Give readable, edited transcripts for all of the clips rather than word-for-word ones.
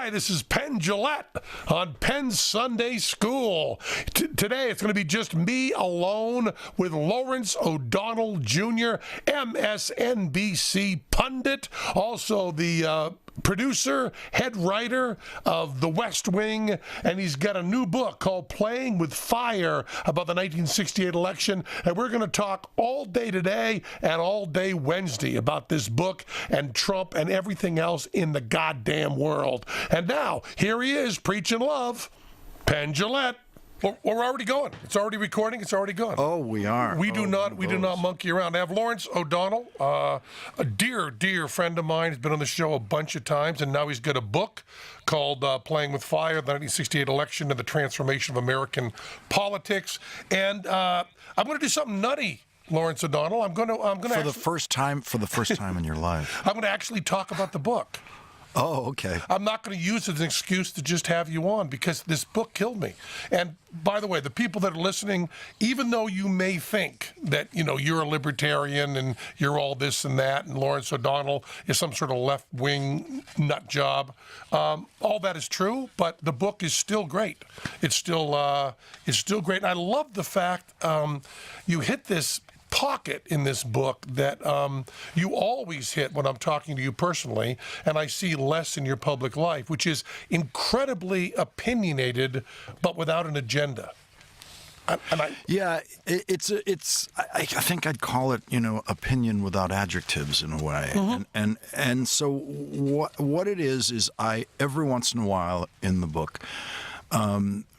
Hi, this is Penn on Penn Sunday School. Today it's going to be just me alone with Lawrence O'Donnell Jr., MSNBC pundit, also the producer, head writer of The West Wing, and he's got a new book called Playing with Fire about the 1968 election, and we're going to talk all day today and all day Wednesday about this book and Trump and everything else in the goddamn world. And now, here he is, preaching love, Penn. We're already going. It's already recording. It's already going. Oh, we are. We do not monkey around. I have Lawrence O'Donnell, a dear friend of mine. He's been on the show a bunch of times, and now he's got a book called Playing with Fire, the 1968 election and the transformation of American politics. And I'm going to do something nutty, Lawrence O'Donnell. I'm going to for the first time in your life. I'm going to actually talk about the book. Oh, okay. I'm not going to use it as an excuse to just have you on because this book killed me. And by the way, the people that are listening, even though you may think that, you're a libertarian and you're all this and that, and Lawrence O'Donnell is some sort of left-wing nut job, all that is true, but the book is still great. It's still great. And I love the fact you hit this pocket in this book that you always hit when I'm talking to you personally, and I see less in your public life, which is incredibly opinionated, but without an agenda. I think I'd call it, opinion without adjectives in a way. Mm-hmm. And so what it is I every once in a while in the book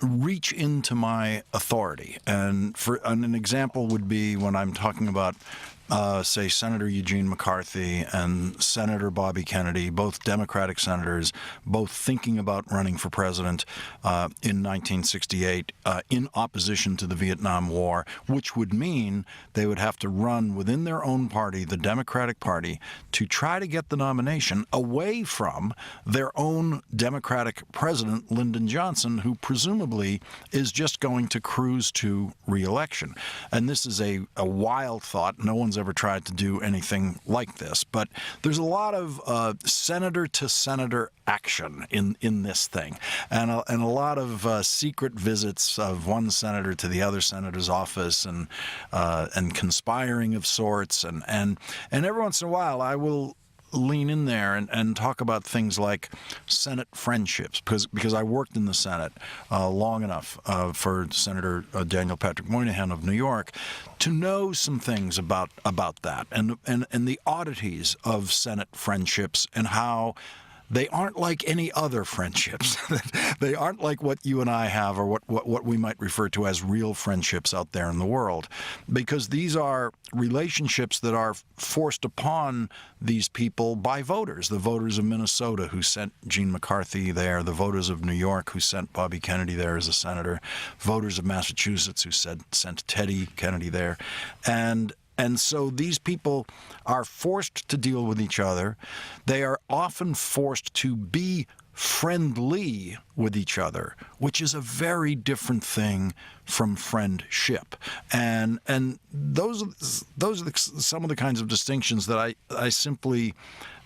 reach into my authority. And an example would be when I'm talking about, say, Senator Eugene McCarthy and Senator Bobby Kennedy, both Democratic senators, both thinking about running for president in 1968 in opposition to the Vietnam War, which would mean they would have to run within their own party, the Democratic Party, to try to get the nomination away from their own Democratic president, Lyndon Johnson, who presumably is just going to cruise to re-election. And this is a wild thought. No one's ever tried to do anything like this, but there's a lot of senator to senator action in this thing, and a lot of secret visits of one senator to the other senator's office, and conspiring of sorts, and every once in a while I will lean in there and talk about things like Senate friendships, because I worked in the Senate long enough for Senator Daniel Patrick Moynihan of New York to know some things about that and the oddities of Senate friendships and how they aren't like any other friendships. They aren't like what you and I have, or what we might refer to as real friendships out there in the world, because these are relationships that are forced upon these people by voters. The voters of Minnesota who sent Gene McCarthy there, the voters of New York who sent Bobby Kennedy there as a senator, voters of Massachusetts who sent Teddy Kennedy there, and so these people are forced to deal with each other. They are often forced to be friendly with each other, which is a very different thing from friendship. And those are some of the kinds of distinctions that I simply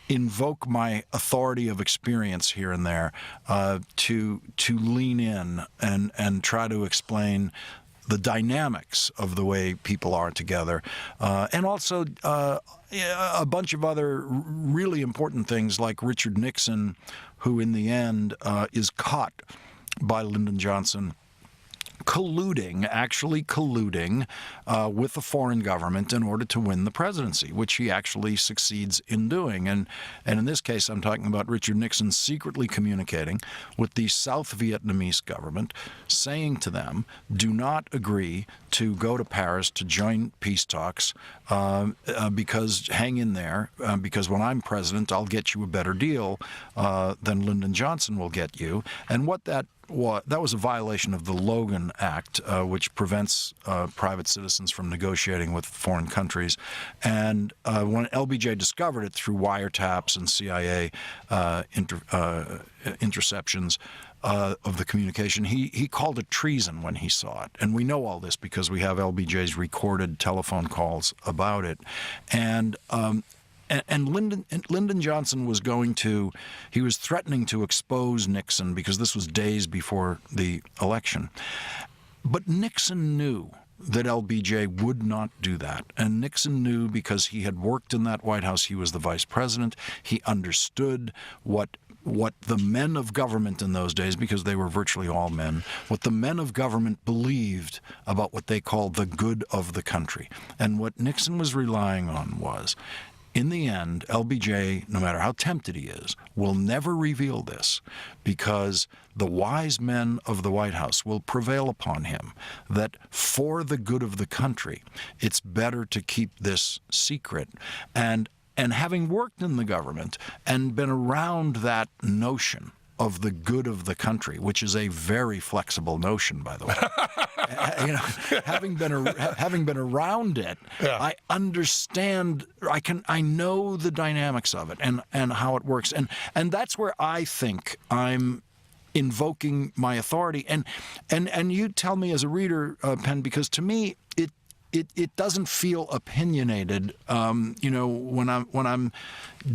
invoke my authority of experience here and there to lean in and try to explain the dynamics of the way people are together, and also a bunch of other really important things, like Richard Nixon, who in the end is caught by Lyndon Johnson actually colluding with the foreign government in order to win the presidency, which he actually succeeds in doing. And in this case, I'm talking about Richard Nixon secretly communicating with the South Vietnamese government, saying to them, do not agree to go to Paris to join peace talks because hang in there, because when I'm president, I'll get you a better deal than Lyndon Johnson will get you. And that was a violation of the Logan Act, which prevents private citizens from negotiating with foreign countries. And when LBJ discovered it through wiretaps and CIA interceptions of the communication, he called it treason when he saw it. And we know all this because we have LBJ's recorded telephone calls about it. And Lyndon Johnson was he was threatening to expose Nixon because this was days before the election. But Nixon knew that LBJ would not do that. And Nixon knew, because he had worked in that White House, he was the vice president, he understood what the men of government in those days, because they were virtually all men, what the men of government believed about what they called the good of the country. And what Nixon was relying on was, in the end, LBJ, no matter how tempted he is, will never reveal this, because the wise men of the White House will prevail upon him that for the good of the country, it's better to keep this secret. And having worked in the government and been around that notion of the good of the country, which is a very flexible notion, by the way. Having been around it, yeah. I understand. I know the dynamics of it and how it works, and that's where I think I'm invoking my authority. And you tell me as a reader, Penn, because to me it doesn't feel opinionated, when I'm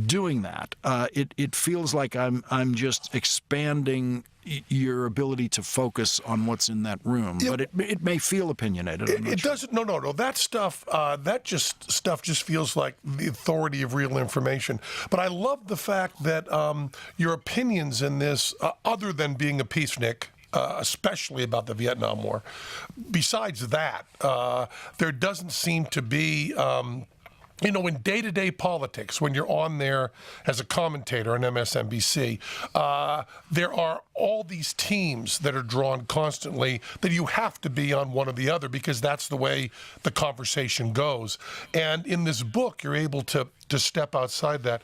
doing that. It feels like I'm just expanding your ability to focus on what's in that room, but it may feel opinionated. It doesn't. No. That stuff. Stuff just feels like the authority of real information. But I love the fact that your opinions in this, other than being a peacenik, especially about the Vietnam War. Besides that, there doesn't seem to be, in day-to-day politics, when you're on there as a commentator on MSNBC, there are all these teams that are drawn constantly that you have to be on one or the other, because that's the way the conversation goes. And in this book, you're able to step outside that.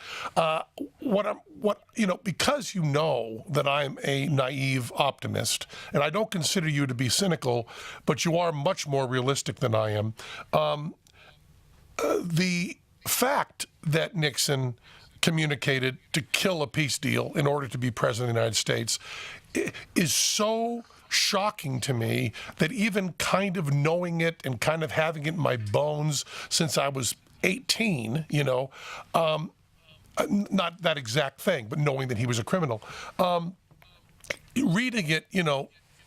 Because you know that I'm a naive optimist, and I don't consider you to be cynical, but you are much more realistic than I am. The fact that Nixon communicated to kill a peace deal in order to be president of the United States is so shocking to me that even kind of knowing it and kind of having it in my bones since I was 18, not that exact thing, but knowing that he was a criminal, reading it,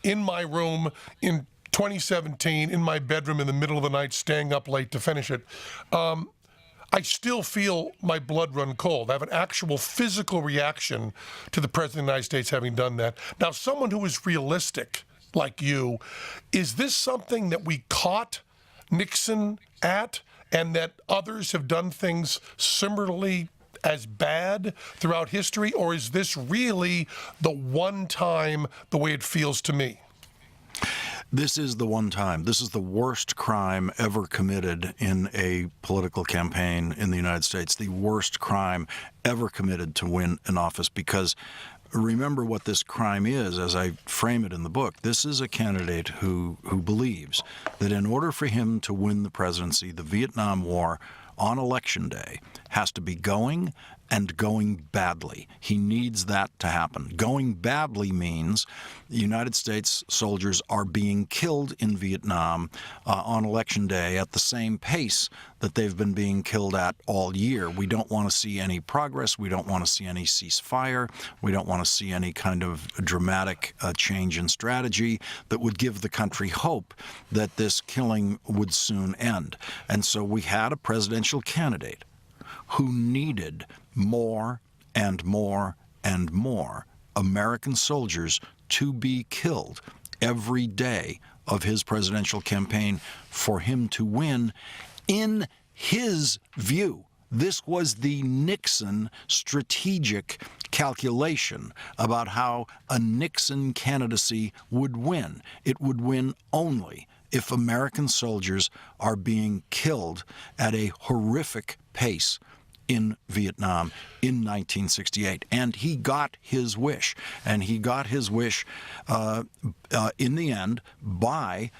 in my room in 2017, in my bedroom in the middle of the night, staying up late to finish it, I still feel my blood run cold. I have an actual physical reaction to the President of the United States having done that. Now, someone who is realistic like you, is this something that we caught Nixon at, and that others have done things similarly as bad throughout history, or is this really the one time the way it feels to me? This is the one time. This is the worst crime ever committed in a political campaign in the United States, the worst crime ever committed to win an office, because remember what this crime is, as I frame it in the book. This is a candidate who believes that in order for him to win the presidency, the Vietnam War on Election Day has to be going, and going badly. He needs that to happen. Going badly means the United States soldiers are being killed in Vietnam on Election Day at the same pace that they've been being killed at all year. We don't want to see any progress. We don't want to see any ceasefire. We don't want to see any kind of dramatic change in strategy that would give the country hope that this killing would soon end. And so we had a presidential candidate who needed more and more and more American soldiers to be killed every day of his presidential campaign for him to win. In his view, this was the Nixon strategic calculation about how a Nixon candidacy would win. It would win only if American soldiers are being killed at a horrific pace in Vietnam in 1968. And he got his wish. And he got his wish in the end by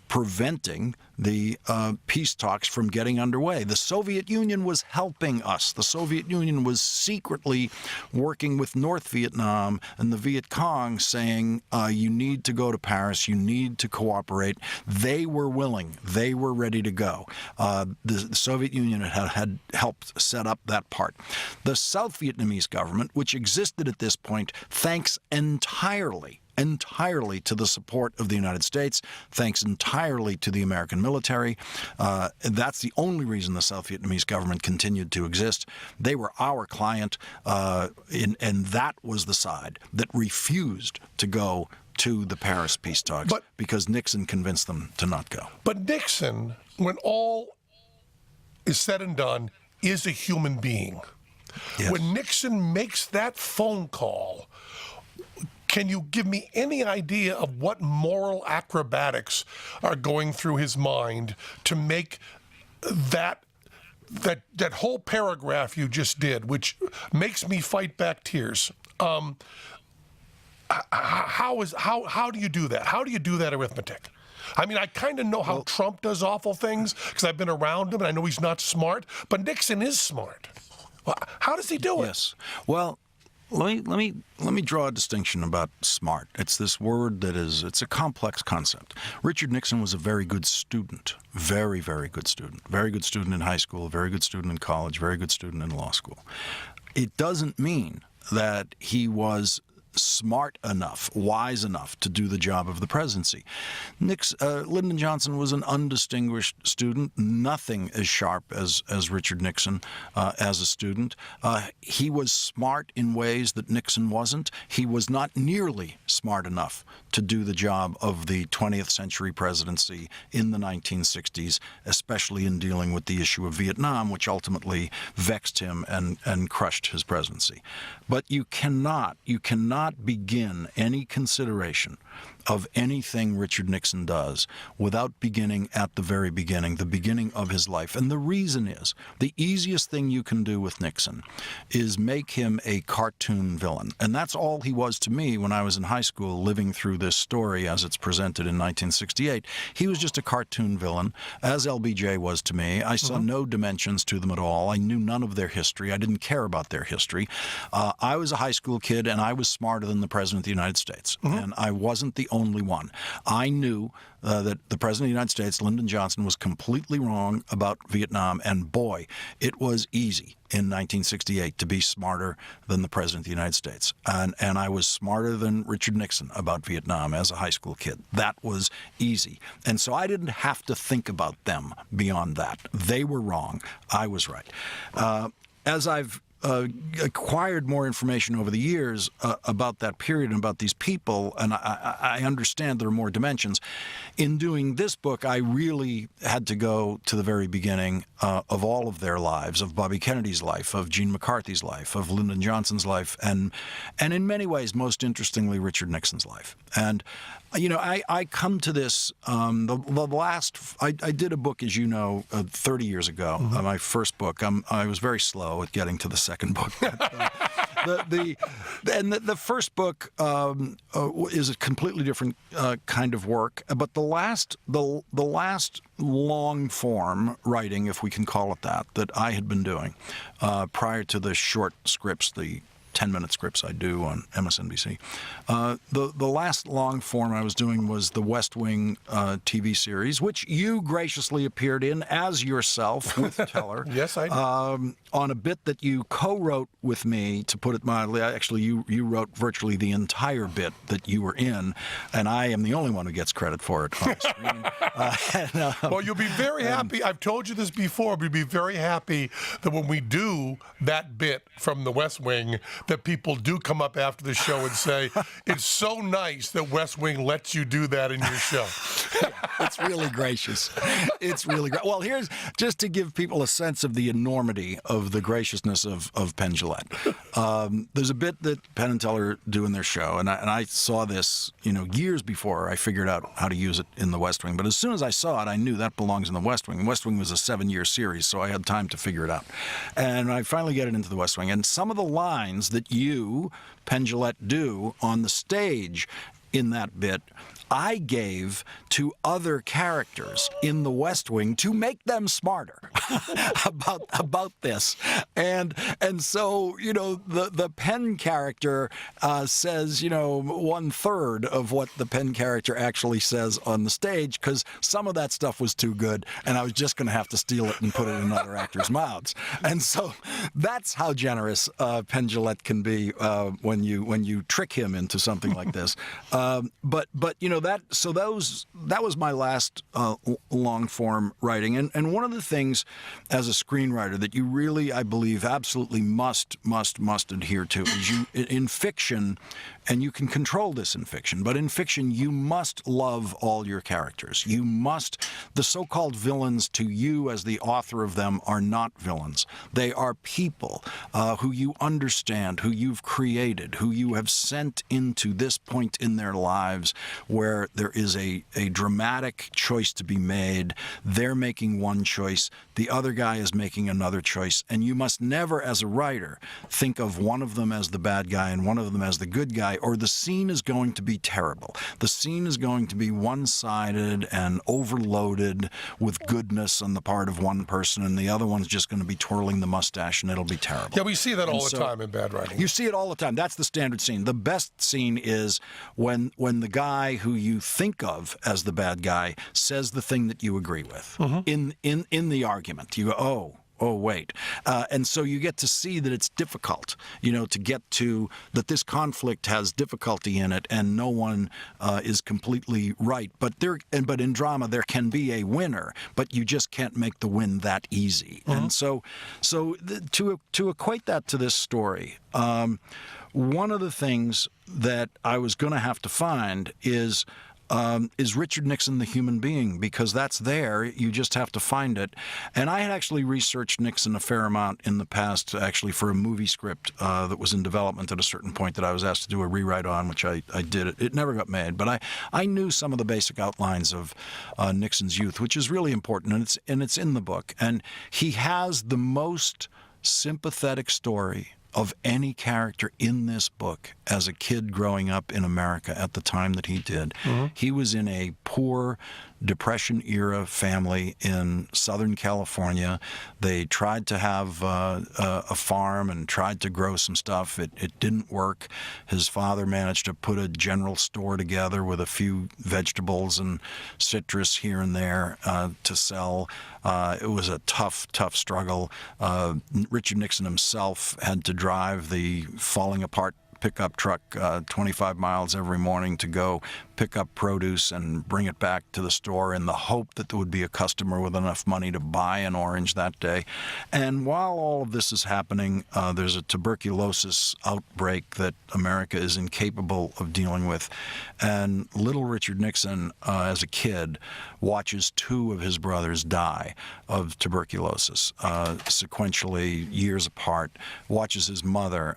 preventing the peace talks from getting underway. The Soviet Union was helping us. The Soviet Union was secretly working with North Vietnam and the Viet Cong, saying, you need to go to Paris, you need to cooperate. They were willing. They were ready to go. The Soviet Union had helped set up that part. The South Vietnamese government, which existed at this point, thanks entirely to the support of the United States, thanks entirely to the American military. That's the only reason the South Vietnamese government continued to exist. They were our client, and that was the side that refused to go to the Paris peace talks because Nixon convinced them to not go. But Nixon, when all is said and done, is a human being. Yes. When Nixon makes that phone call, can you give me any idea of what moral acrobatics are going through his mind to make that whole paragraph you just did, which makes me fight back tears? How do you do that? How do you do that arithmetic? I mean, I kind of know how Trump does awful things because I've been around him and I know he's not smart, but Nixon is smart. How does he do it? Yes. Well, let me draw a distinction about smart. It's this word it's a complex concept. Richard Nixon was a very good student, very, very good student. Very good student in high school, very good student in college, very good student in law school. It doesn't mean that he was smart enough, wise enough to do the job of the presidency. Lyndon Johnson was an undistinguished student, nothing as sharp as Richard Nixon as a student. He was smart in ways that Nixon wasn't. He was not nearly smart enough to do the job of the 20th century presidency in the 1960s, especially in dealing with the issue of Vietnam, which ultimately vexed him and crushed his presidency. But you cannot begin any consideration of anything Richard Nixon does without beginning at the very beginning, the beginning of his life. And the reason is, the easiest thing you can do with Nixon is make him a cartoon villain. And that's all he was to me when I was in high school living through this story as it's presented in 1968. He was just a cartoon villain, as LBJ was to me. I saw no dimensions to them at all. I knew none of their history. I didn't care about their history. I was a high school kid, and I was smarter than the President of the United States. And I wasn't the only one. I knew that the President of the United States, Lyndon Johnson, was completely wrong about Vietnam, and boy, it was easy in 1968 to be smarter than the President of the United States. And I was smarter than Richard Nixon about Vietnam as a high school kid. That was easy. And so I didn't have to think about them beyond that. They were wrong. I was right. As I've acquired more information over the years about that period and about these people, and I understand there are more dimensions. In doing this book, I really had to go to the very beginning of all of their lives, of Bobby Kennedy's life, of Gene McCarthy's life, of Lyndon Johnson's life, and in many ways, most interestingly, Richard Nixon's life. And I come to this, I did a book, as you know, 30 years ago, my first book. I was very slow at getting to the second book. The first book is a completely different kind of work, but the last long form writing, if we can call it that I had been doing prior to the short scripts, the 10-minute scripts I do on MSNBC. The last long form I was doing was the West Wing TV series, which you graciously appeared in as yourself with Teller. Yes, I did. On a bit that you co-wrote with me, to put it mildly. Actually, you wrote virtually the entire bit that you were in, and I am the only one who gets credit for it on the screen. Well, you'll be very happy. I've told you this before, but you'll be very happy that when we do that bit from the West Wing, that people do come up after the show and say, it's so nice that West Wing lets you do that in your show. It's really gracious. It's really great. Well, here's just to give people a sense of the enormity of the graciousness of Penn. There's a bit that Penn and Teller do in their show, and I saw this, years before I figured out how to use it in the West Wing. But as soon as I saw it, I knew that belongs in the West Wing. West Wing was a 7-year series, so I had time to figure it out. And I finally get it into the West Wing. And some of the lines that you, Penn, do on the stage in that bit, I gave to other characters in the West Wing to make them smarter about this. And so, the Penn character says, 1/3 of what the Penn character actually says on the stage, because some of that stuff was too good, and I was just going to have to steal it and put it in other actors' mouths. And so that's how generous Penn Jillette can be when you trick him into something like this. But that was my last long form writing, and one of the things as a screenwriter that you really, I believe, absolutely must adhere to is in fiction, and you can control this in fiction, but in fiction you must love all your characters. The so-called villains to you as the author of them are not villains. They are people who you understand, who you've created, who you have sent into this point in their lives where there is a dramatic choice to be made. They're making one choice, the other guy is making another choice, and you must never, as a writer, think of one of them as the bad guy and one of them as the good guy, or the scene is going to be terrible. The scene is going to be one-sided and overloaded with goodness on the part of one person, and the other one's just going to be twirling the mustache, and it'll be terrible. Yeah, we see that all the time in bad writing. You see it all the time. That's the standard scene. The best scene is when the guy who you think of as the bad guy says the thing that you agree with in the argument. You go, oh, wait. And so you get to see that it's difficult, to get to that this conflict has difficulty in it and no one is completely right. But in drama, there can be a winner, but you just can't make the win that easy. And so to equate that to this story, one of the things that I was going to have to find is Richard Nixon the human being? Because that's there. You just have to find it. And I had actually researched Nixon a fair amount in the past, actually, for a movie script that was in development at a certain point that I was asked to do a rewrite on, which I did. It never got made. But I knew some of the basic outlines of Nixon's youth, which is really important, and it's in the book. And he has the most sympathetic story of any character in this book as a kid growing up in America at the time that he did. He was in a poor Depression-era family in Southern California. They tried to have a farm and tried to grow some stuff. It didn't work. His father managed to put a general store together with a few vegetables and citrus here and there to sell. It was a tough struggle. Richard Nixon himself had to drive the falling apart pickup truck 25 miles every morning to go pick up produce and bring it back to the store in the hope that there would be a customer with enough money to buy an orange that day. And while all of this is happening, there's a tuberculosis outbreak that America is incapable of dealing with. And little Richard Nixon, as a kid, watches two of his brothers die of tuberculosis, sequentially, years apart, watches his mother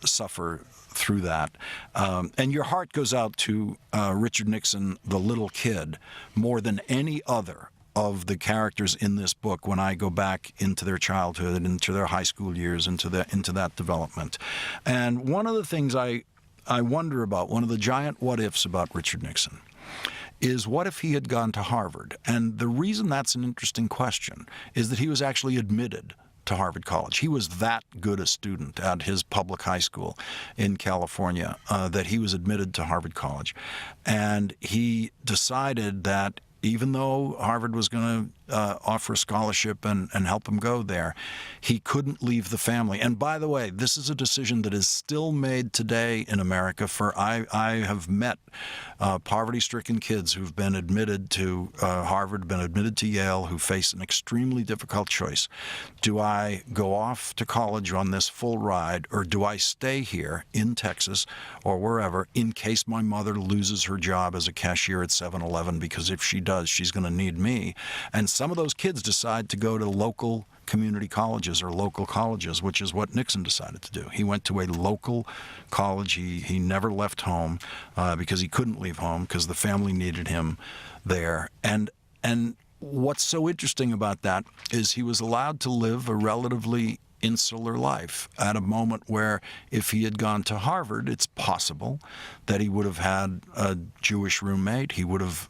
suffer through that. And your heart goes out to Richard Nixon, the little kid, more than any other of the characters in this book when I go back into their childhood and into their high school years, into that development. And one of the things I wonder about, one of the giant what-ifs about Richard Nixon, is what if he had gone to Harvard? And the reason that's an interesting question is that he was actually admitted to Harvard College. He was that good a student at his public high school in California that he was admitted to Harvard College. And he decided that even though Harvard was going to offer a scholarship and help him go there, he couldn't leave the family. And by the way, this is a decision that is still made today in America. I have met poverty-stricken kids who've been admitted to Harvard, been admitted to Yale, who face an extremely difficult choice. Do I go off to college on this full ride, or do I stay here in Texas or wherever in case my mother loses her job as a cashier at 7-Eleven? Because if she does, she's going to need me. And some of those kids decide to go to local community colleges or local colleges, which is what Nixon decided to do. He went to a local college. He never left home because he couldn't leave home because the family needed him there. And what's so interesting about that is he was allowed to live a relatively insular life at a moment where if he had gone to Harvard, it's possible that he would have had a Jewish roommate, he would have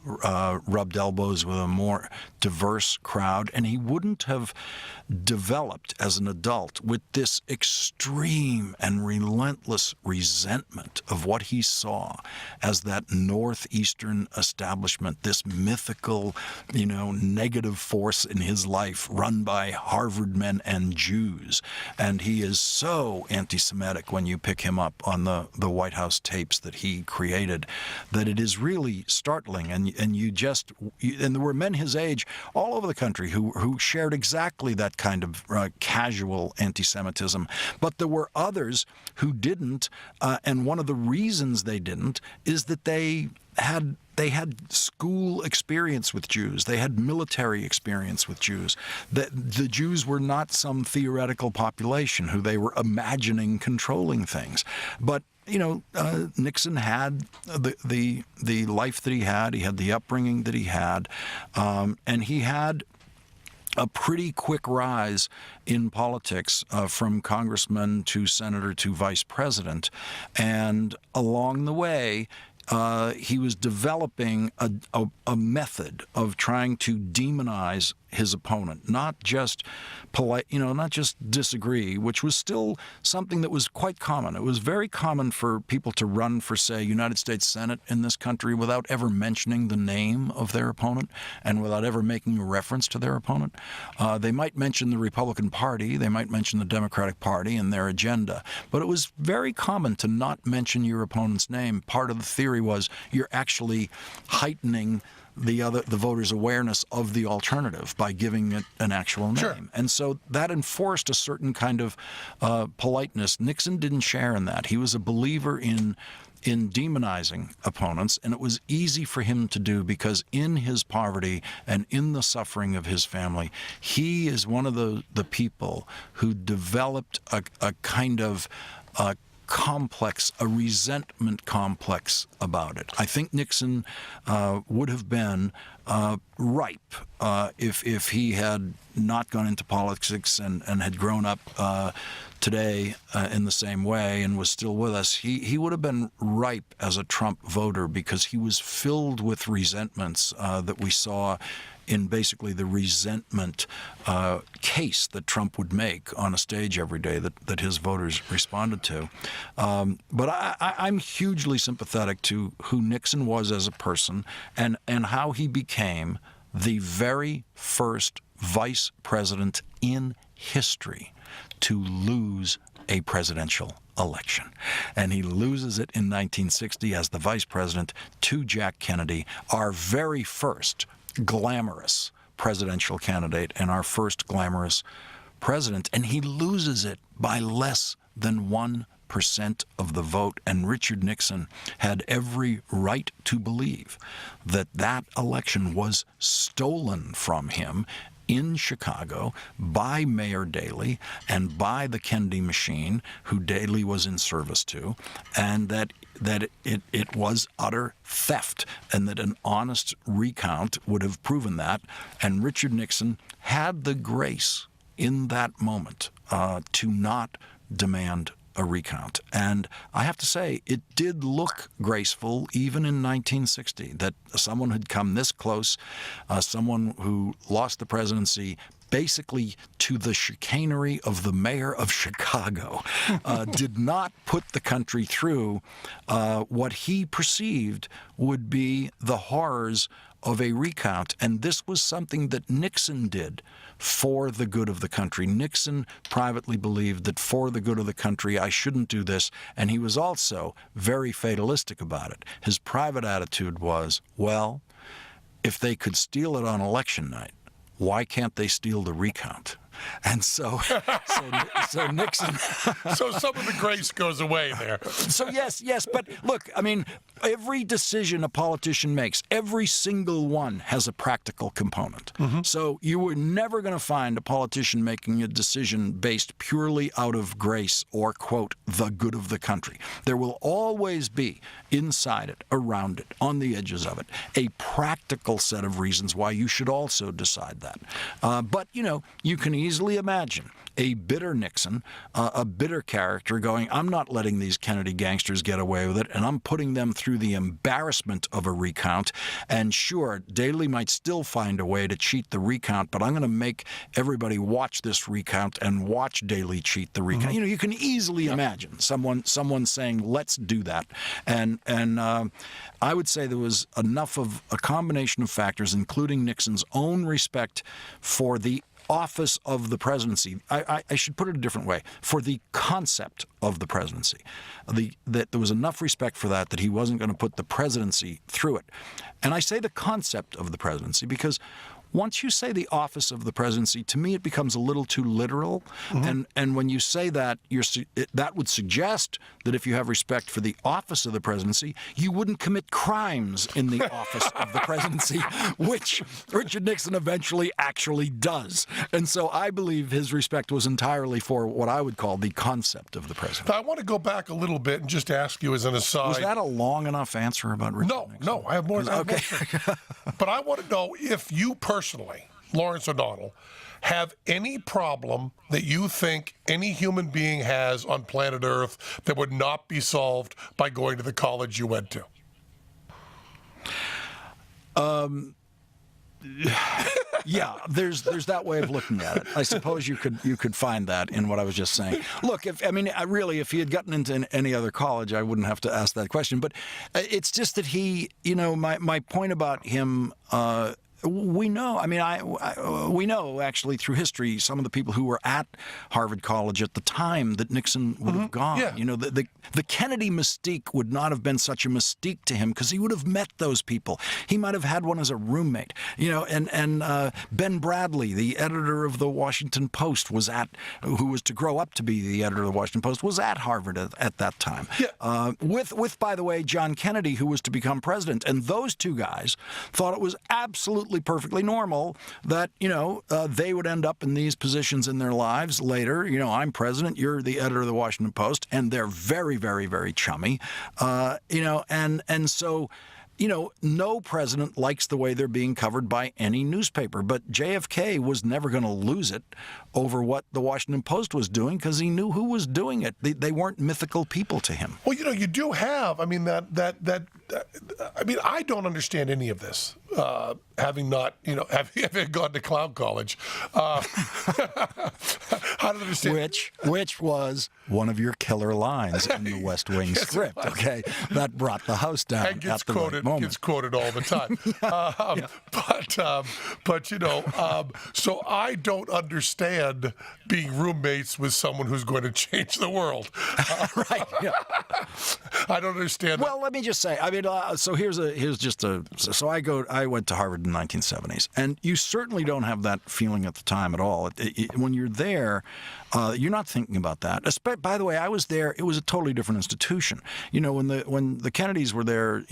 rubbed elbows with a more diverse crowd, and he wouldn't have developed as an adult with this extreme and relentless resentment of what he saw as that northeastern establishment, this mythical, negative force in his life run by Harvard men and Jews. And he is so anti-Semitic when you pick him up on the White House tapes that he created that it is really startling. And there were men his age all over the country who shared exactly that kind of casual anti-Semitism. But there were others who didn't, and one of the reasons they didn't is that they had school experience with Jews. They had military experience with Jews. The Jews were not some theoretical population who they were imagining controlling things. But Nixon had the life that he had. He had the upbringing that he had, and he had a pretty quick rise in politics from congressman to senator to vice president. And along the way, he was developing a method of trying to demonize his opponent, not just not just disagree, which was still something that was quite common. It was very common for people to run for, say, United States Senate in this country without ever mentioning the name of their opponent and without ever making a reference to their opponent. They might mention the Republican Party, they might mention the Democratic Party and their agenda, but it was very common to not mention your opponent's name. Part of the theory was you're actually heightening the voters' awareness of the alternative by giving it an actual name. Sure. And so that enforced a certain kind of politeness. Nixon didn't share in that. He was a believer in demonizing opponents, and it was easy for him to do because in his poverty and in the suffering of his family, he is one of the people who developed a kind of complex, a resentment complex about it. I think Nixon would have been ripe if he had not gone into politics and had grown up today in the same way and was still with us. He would have been ripe as a Trump voter because he was filled with resentments that we saw in basically the resentment case that Trump would make on a stage every day that his voters responded to. But I'm hugely sympathetic to who Nixon was as a person and how he became the very first vice president in history to lose a presidential election. And he loses it in 1960 as the vice president to Jack Kennedy, our very first glamorous presidential candidate and our first glamorous president, and he loses it by less than 1% of the vote. And Richard Nixon had every right to believe that that election was stolen from him in Chicago by Mayor Daley and by the Kennedy machine, who Daley was in service to, and that it was utter theft, and that an honest recount would have proven that. And Richard Nixon had the grace in that moment to not demand a recount. And I have to say, it did look graceful even in 1960 that someone had come this close, someone who lost the presidency basically to the chicanery of the mayor of Chicago, did not put the country through what he perceived would be the horrors of a recount. And this was something that Nixon did for the good of the country. Nixon privately believed that for the good of the country, I shouldn't do this. And he was also very fatalistic about it. His private attitude was, well, if they could steal it on election night, why can't they steal the recount? And so Nixon. So some of the grace goes away there. So yes. But look, I mean, every decision a politician makes, every single one has a practical component. Mm-hmm. So you were never going to find a politician making a decision based purely out of grace or, quote, the good of the country. There will always be inside it, around it, on the edges of it, a practical set of reasons why you should also decide that. But, you can easily imagine a bitter Nixon, a bitter character going, I'm not letting these Kennedy gangsters get away with it, and I'm putting them through the embarrassment of a recount. And sure, Daley might still find a way to cheat the recount, but I'm going to make everybody watch this recount and watch Daley cheat the recount. You know, you can easily imagine someone saying, let's do that. And I would say there was enough of a combination of factors, including Nixon's own respect for the office of the presidency. I should put it a different way. For the concept of the presidency. That there was enough respect for that he wasn't going to put the presidency through it. And I say the concept of the presidency because once you say the office of the presidency, to me it becomes a little too literal. And when you say that, that would suggest that if you have respect for the office of the presidency, you wouldn't commit crimes in the office of the presidency, which Richard Nixon eventually actually does. And so I believe his respect was entirely for what I would call the concept of the presidency. Now, I want to go back a little bit and just ask you as an aside. Was that a long enough answer about Richard Nixon? No, I have more. Okay. But I want to know if you personally, Lawrence O'Donnell, have any problem that you think any human being has on planet Earth that would not be solved by going to the college you went to? Yeah, there's that way of looking at it. I suppose you could find that in what I was just saying. Look, if he had gotten into any other college, I wouldn't have to ask that question. But it's just that he, my point about him. We know, we know actually through history some of the people who were at Harvard College at the time that Nixon would have gone. Yeah. The Kennedy mystique would not have been such a mystique to him because he would have met those people. He might have had one as a roommate. And Ben Bradley, the editor of the Washington Post, who was to grow up to be the editor of the Washington Post, was at Harvard at that time. Yeah. With, by the way, John Kennedy, who was to become president. And those two guys thought it was absolutely perfectly normal that, they would end up in these positions in their lives later. I'm president, you're the editor of the Washington Post, and they're very, very, very chummy. And so, no president likes the way they're being covered by any newspaper. But JFK was never going to lose it over what the Washington Post was doing because he knew who was doing it. They weren't mythical people to him. Well, you do have. I don't understand any of this, having not, having gone to clown college. I don't understand. Which was one of your killer lines in the West Wing Yes, script. Okay, that brought the house down And gets at the right moment. Gets quoted all the time. So I don't understand being roommates with someone who's going to change the world. Right. Yeah. I don't understand. Well, let me just say. So So I went to Harvard in the 1970s, and you certainly don't have that feeling at the time at all. When you're there, you're not thinking about that. By the way, I was there. It was a totally different institution. When the Kennedys were there,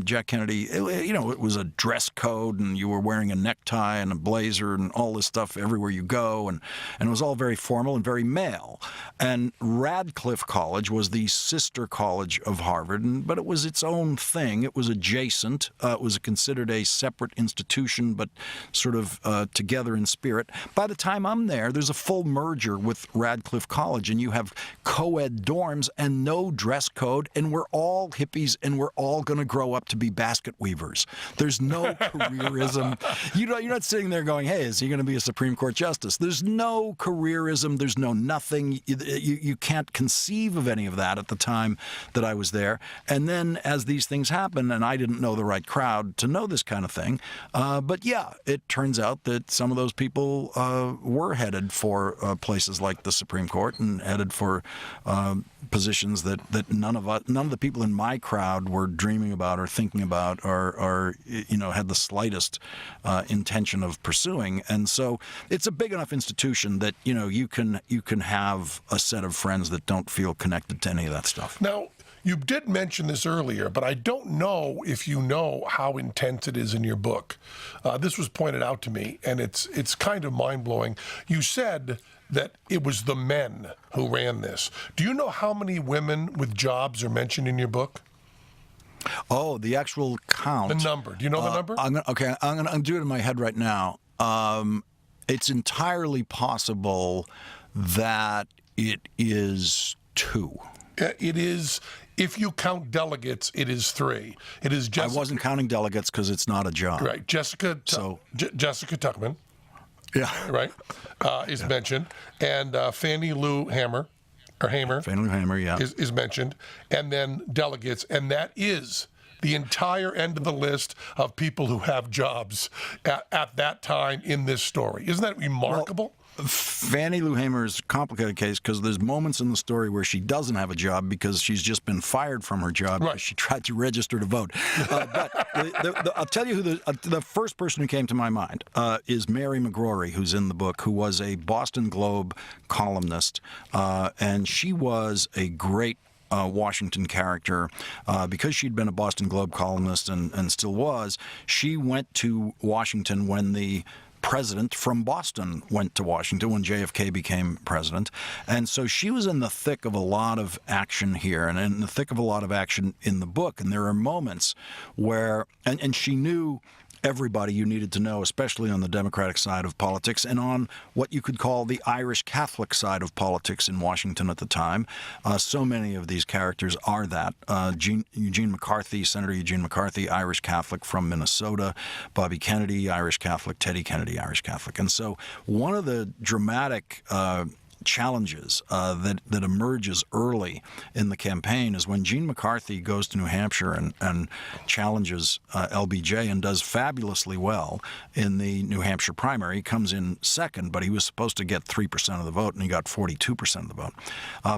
Jack Kennedy, it was a dress code, and you were wearing a necktie and a blazer and all this stuff everywhere you go, and it was all very formal and very male. And Radcliffe College was the sister college of Harvard, but it was its own thing. It was adjacent. It was considered a separate institution, but sort of together in spirit. By the time I'm there, there's a full merger with Radcliffe College, and you have co-ed dorms and no dress code, and we're all hippies, and we're all going to grow up to be basket weavers. There's no careerism. You're not sitting there going, hey, is he going to be a Supreme Court justice? There's no careerism. There's no nothing. You can't conceive of any of that at the time that I was there. And then as these things happen, and I didn't know the right crowd to know this kind of thing, but yeah, it turns out that some of those people were headed for places like the Supreme Court and headed for positions that none of the people in my crowd were dreaming about or thinking about or had the slightest intention of pursuing. And so it's a big enough institution that you can have a set of friends that don't feel connected to any of that stuff. Now, you did mention this earlier, but I don't know if you know how intense it is in your book. This was pointed out to me, and it's kind of mind-blowing. You said that it was the men who ran this. Do you know how many women with jobs are mentioned in your book? Oh, the actual count. The number. Do you know the number? I'm going to do it in my head right now. It's entirely possible that it is 2. It is, if you count delegates, it is 3. It is I Jessica. wasn't counting delegates because it's not a job. Right, Jessica Tuckman, Yeah. right, is mentioned, and Fannie Lou Hamer, Fannie Lou Hamer, yeah. is mentioned, and then delegates, and that is the entire end of the list of people who have jobs at that time in this story. Isn't that remarkable? Fannie Lou Hamer is a complicated case because there's moments in the story where she doesn't have a job because she's just been fired from her job because she tried to register to vote. But I'll tell you who the first person who came to my mind is Mary McGrory, who's in the book, who was a Boston Globe columnist, and she was a great Washington character. Because she'd been a Boston Globe columnist and still was, she went to Washington when the president from Boston went to Washington, when JFK became president. And so she was in the thick of a lot of action here and in the thick of a lot of action in the book. And there are moments where, and she knew everybody you needed to know, especially on the Democratic side of politics and on what you could call the Irish Catholic side of politics in Washington at the time. So many of these characters are that. Eugene McCarthy, Senator Eugene McCarthy, Irish Catholic from Minnesota. Bobby Kennedy, Irish Catholic. Teddy Kennedy, Irish Catholic. And so one of the dramatic challenges that emerges early in the campaign is when Gene McCarthy goes to New Hampshire and challenges LBJ and does fabulously well in the New Hampshire primary. He comes in second, but he was supposed to get 3% of the vote, and he got 42% of the vote.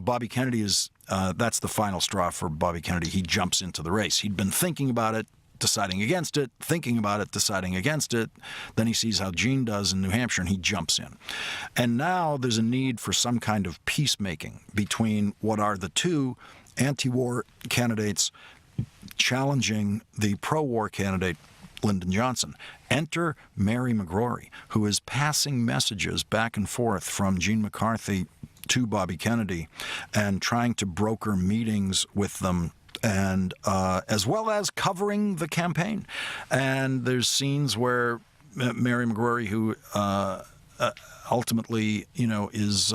Bobby Kennedy is that's the final straw for Bobby Kennedy. He jumps into the race. He'd been thinking about it, deciding against it, thinking about it, deciding against it. Then he sees how Gene does in New Hampshire, and he jumps in. And now there's a need for some kind of peacemaking between what are the two anti-war candidates challenging the pro-war candidate, Lyndon Johnson. Enter Mary McGrory, who is passing messages back and forth from Gene McCarthy to Bobby Kennedy and trying to broker meetings with them, and as well as covering the campaign. And there's scenes where Mary McGrory, who ultimately, is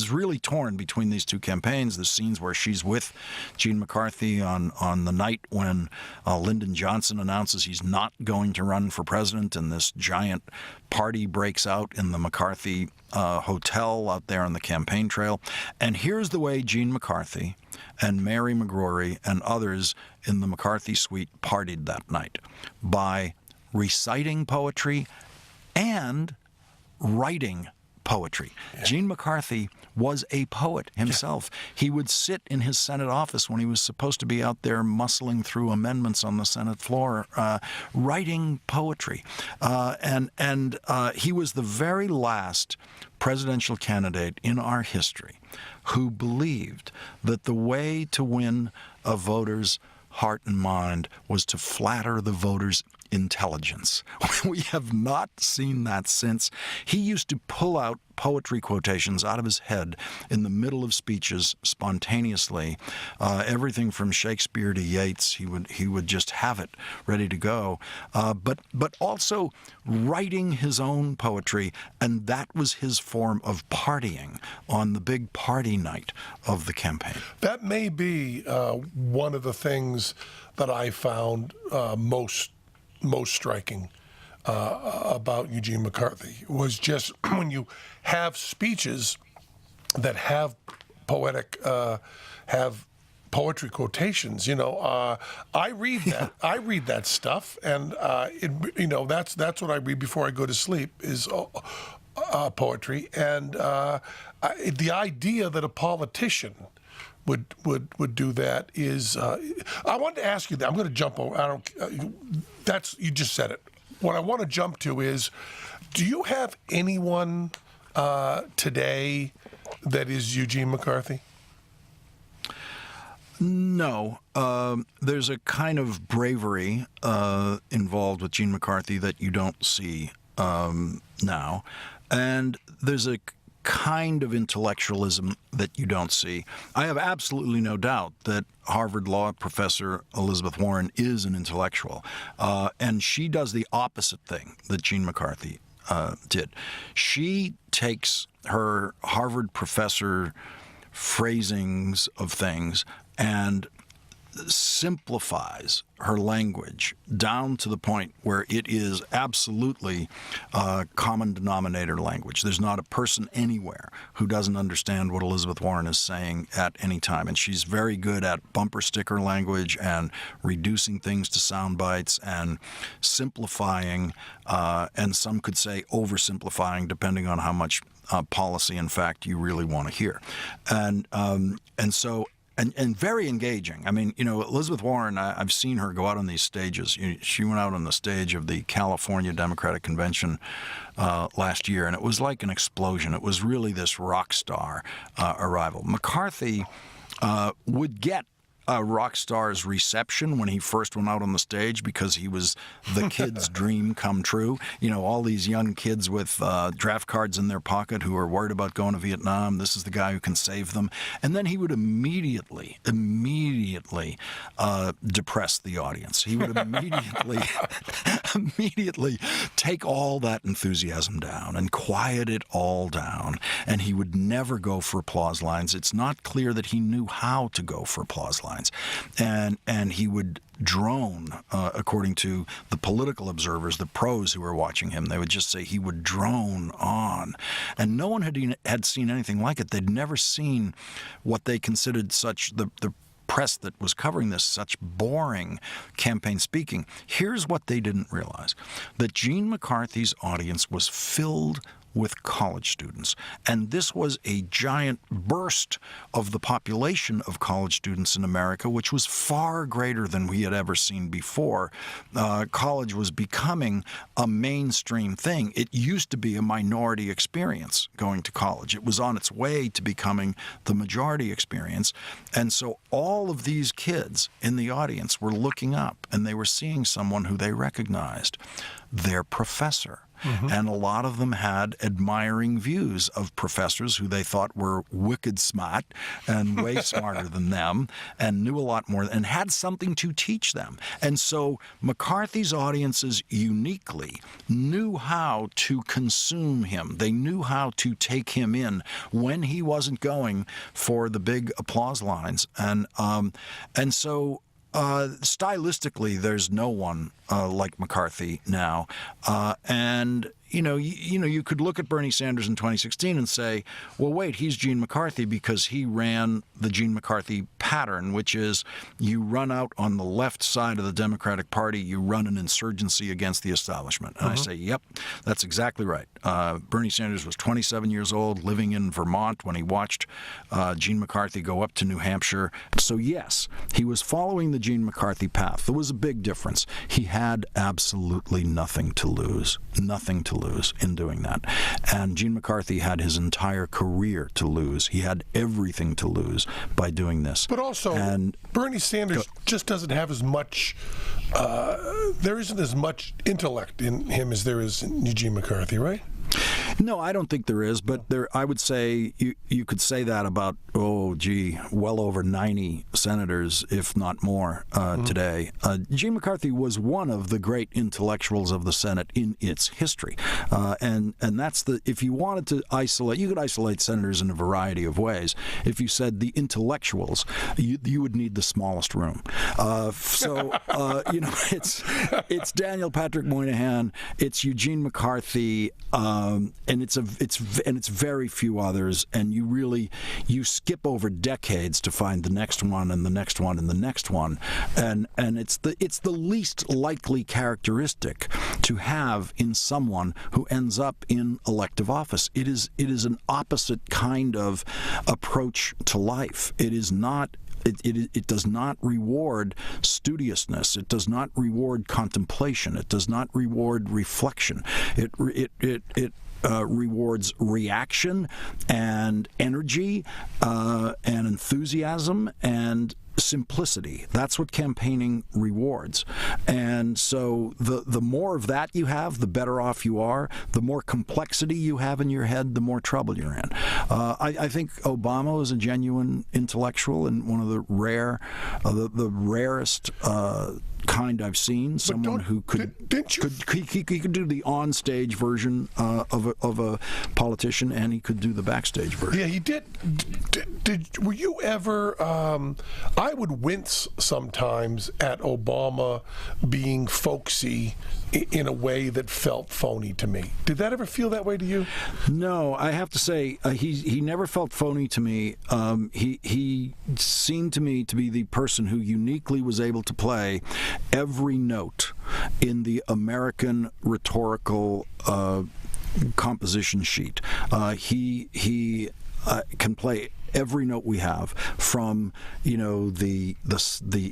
really torn between these two campaigns. There's scenes where she's with Gene McCarthy on the night when Lyndon Johnson announces he's not going to run for president, and this giant party breaks out in the McCarthy hotel out there on the campaign trail. And here's the way Gene McCarthy and Mary McGrory and others in the McCarthy suite partied that night: by reciting poetry and writing poetry. Yeah. Gene McCarthy was a poet himself. Yeah. He would sit in his Senate office when he was supposed to be out there muscling through amendments on the Senate floor, writing poetry. And he was the very last presidential candidate in our history who believed that the way to win a voter's heart and mind was to flatter the voter's intelligence. We have not seen that since. He used to pull out poetry quotations out of his head in the middle of speeches spontaneously. Everything from Shakespeare to Yeats, he would just have it ready to go. But also writing his own poetry, and that was his form of partying on the big party night of the campaign. That may be one of the things that I found most striking about Eugene McCarthy, was just when you have speeches that have poetry quotations. I read that. I read that stuff, and that's what I read before I go to sleep is poetry. And the idea that a politician would do that is. I wanted to ask you that. I'm going to jump over. You just said it. What I want to jump to is, do you have anyone today that is Eugene McCarthy? No. There's a kind of bravery involved with Gene McCarthy that you don't see now. And there's a kind of intellectualism that you don't see. I have absolutely no doubt that Harvard Law professor Elizabeth Warren is an intellectual, and she does the opposite thing that Gene McCarthy did. She takes her Harvard professor phrasings of things and simplifies her language down to the point where it is absolutely common denominator language. There's not a person anywhere who doesn't understand what Elizabeth Warren is saying at any time. And she's very good at bumper sticker language and reducing things to sound bites and simplifying, and some could say oversimplifying, depending on how much policy and fact you really want to hear. And so. And very engaging. I mean, Elizabeth Warren, I've seen her go out on these stages. She went out on the stage of the California Democratic Convention last year, and it was like an explosion. It was really this rock star arrival. McCarthy would get a rock star's reception when he first went out on the stage because he was the kid's dream come true. All these young kids with draft cards in their pocket who are worried about going to Vietnam. This is the guy who can save them. And then he would immediately depress the audience. He would immediately take all that enthusiasm down and quiet it all down. And he would never go for applause lines. It's not clear that he knew how to go for applause lines. And he would drone, according to the political observers, the pros who were watching him. They would just say he would drone on. And no one had seen anything like it. They'd never seen what they considered such the press that was covering this, such boring campaign speaking. Here's what they didn't realize, that Gene McCarthy's audience was filled with college students. And this was a giant burst of the population of college students in America, which was far greater than we had ever seen before. College was becoming a mainstream thing. It used to be a minority experience going to college. It was on its way to becoming the majority experience. And so all of these kids in the audience were looking up, and they were seeing someone who they recognized, their professor. Mm-hmm. And a lot of them had admiring views of professors who they thought were wicked smart and way smarter than them and knew a lot more and had something to teach them. And so McCarthy's audiences uniquely knew how to consume him. They knew how to take him in when he wasn't going for the big applause lines. And so stylistically, there's no one like McCarthy now, and you could look at Bernie Sanders in 2016 and say, well, wait, he's Gene McCarthy because he ran the Gene McCarthy pattern, which is you run out on the left side of the Democratic Party, you run an insurgency against the establishment. And I say, yep, that's exactly right. Bernie Sanders was 27 years old, living in Vermont when he watched Gene McCarthy go up to New Hampshire. So yes, he was following the Gene McCarthy path. There was a big difference. He had absolutely nothing to lose in doing that. And Gene McCarthy had his entire career to lose. He had everything to lose by doing this. But also, Bernie Sanders just doesn't have as much, there isn't as much intellect in him as there is in Eugene McCarthy, right? No, I don't think there is, but I would say you could say that about, well over 90 senators, if not more, today. Gene McCarthy was one of the great intellectuals of the Senate in its history. And that's if you wanted to isolate, you could isolate senators in a variety of ways. If you said the intellectuals, you would need the smallest room. It's Daniel Patrick Moynihan, it's Eugene McCarthy, and it's very few others, and you skip over decades to find the next one and the next one and the next one, and it's the least likely characteristic to have in someone who ends up in elective office. It is an opposite kind of approach to life. It is not. It does not reward studiousness. It does not reward contemplation. It does not reward reflection. It rewards reaction and energy and enthusiasm and simplicity. That's what campaigning rewards. And so the more of that you have, the better off you are. The more complexity you have in your head, the more trouble you're in. I think Obama is a genuine intellectual and one of the rarest kind I've seen. Someone who didn't you? He could do the on-stage version of a politician, and he could do the backstage version. Yeah, he did. Were you ever? I would wince sometimes at Obama being folksy in a way that felt phony to me. Did that ever feel that way to you? No, I have to say he never felt phony to me. He seemed to me to be the person who uniquely was able to play every note in the American rhetorical composition sheet. He can play every note we have, from the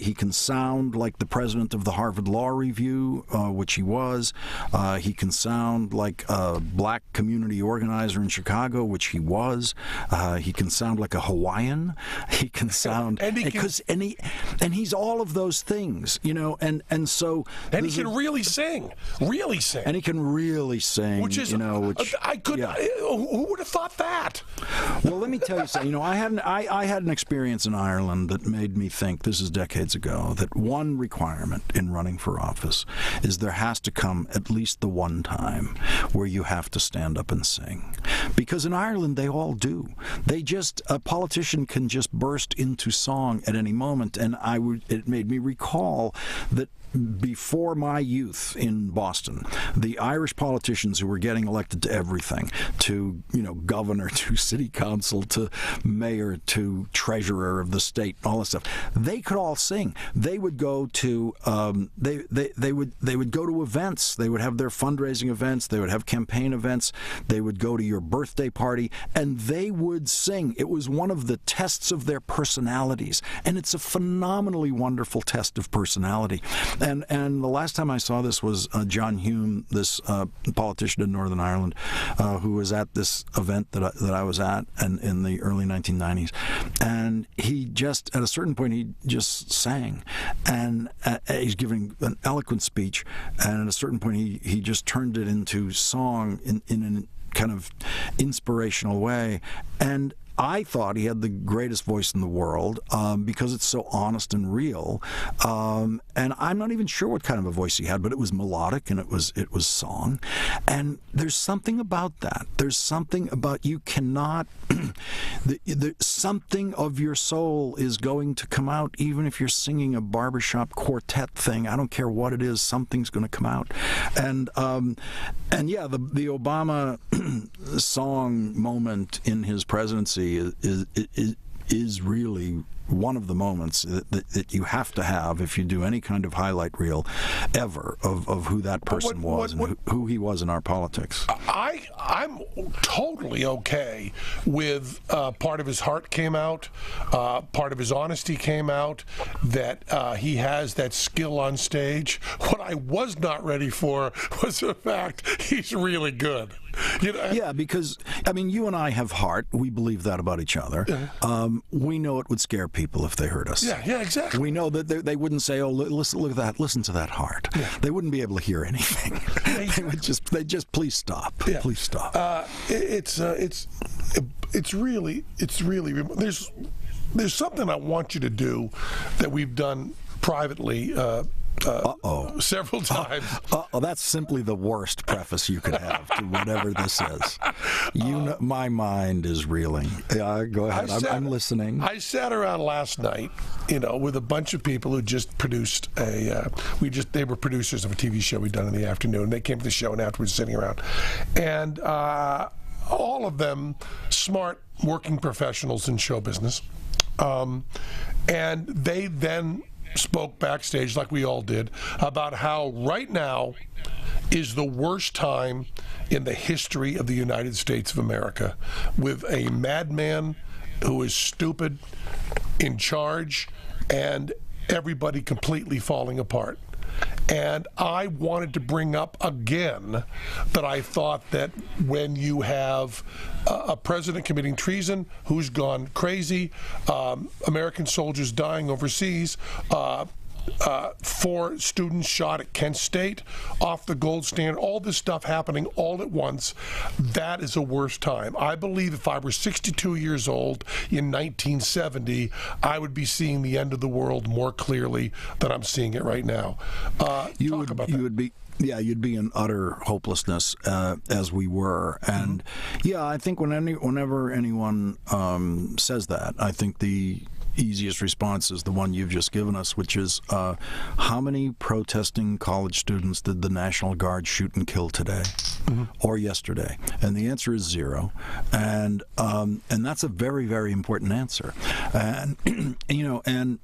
he can sound like the president of the Harvard Law Review, which he was. He can sound like a black community organizer in Chicago, which he was. He can sound like a Hawaiian. He can sound and he's all of those things, and so he can really sing, and he can really sing, which is I could. Yeah. Who would have thought that? Well, let me tell you something. I had an experience in Ireland that made me think, this is decades ago, that one requirement in running for office is there has to come at least the one time where you have to stand up and sing. Because in Ireland, they all do. A politician can just burst into song at any moment, and it made me recall that before my youth in Boston, the Irish politicians who were getting elected to everything, to governor, to city council, to mayor, to treasurer of the state, all this stuff, they could all sing. They would go to they would go to events. They would have their fundraising events. They would have campaign events. They would go to your birthday party, and they would sing. It was one of the tests of their personalities, and it's a phenomenally wonderful test of personality. And the last time I saw this was John Hume, this politician in Northern Ireland, who was at this event that I was at, and in the early 1990s, and he just at a certain point he just sang, and he's giving an eloquent speech, and at a certain point he just turned it into song in a kind of inspirational way, and I thought he had the greatest voice in the world because it's so honest and real. And I'm not even sure what kind of a voice he had, but it was melodic and it was song. And there's something about that. There's something about you cannot. Something of your soul is going to come out, even if you're singing a barbershop quartet thing. I don't care what it is. Something's going to come out. And yeah, the Obama song moment in his presidency is really one of the moments that you have to have if you do any kind of highlight reel ever of who that person was and who he was in our politics. I'm totally okay with part of his heart came out, part of his honesty came out, that he has that skill on stage. What I was not ready for was the fact he's really good. Yeah, because, you and I have heart. We believe that about each other. Yeah. We know it would scare people if they heard us. Yeah, exactly. We know that they wouldn't say, "Oh, listen, look at that! Listen to that heart." Yeah. They wouldn't be able to hear anything. They'd just please stop. Yeah. Please stop. It's really there's something I want you to do that we've done privately. Several times. That's simply the worst preface you could have to whatever this is. My mind is reeling. Go ahead. I'm listening. I sat around last night, with a bunch of people who just produced they were producers of a TV show we'd done in the afternoon. They came to the show and afterwards sitting around. And all of them smart working professionals in show business. And they then spoke backstage, like we all did, about how right now is the worst time in the history of the United States of America, with a madman who is stupid, in charge, and everybody completely falling apart. And I wanted to bring up again that I thought that when you have a president committing treason who's gone crazy, American soldiers dying overseas, 4 students shot at Kent State off the gold standard, all this stuff happening all at once. That is a worse time. I believe if I were 62 years old in 1970, I would be seeing the end of the world more clearly than I'm seeing it right now. You'd be in utter hopelessness, as we were. And yeah, I think whenever anyone says that, I think the easiest response is the one you've just given us, which is how many protesting college students did the National Guard shoot and kill today or yesterday? And the answer is 0. And that's a very, very important answer. And and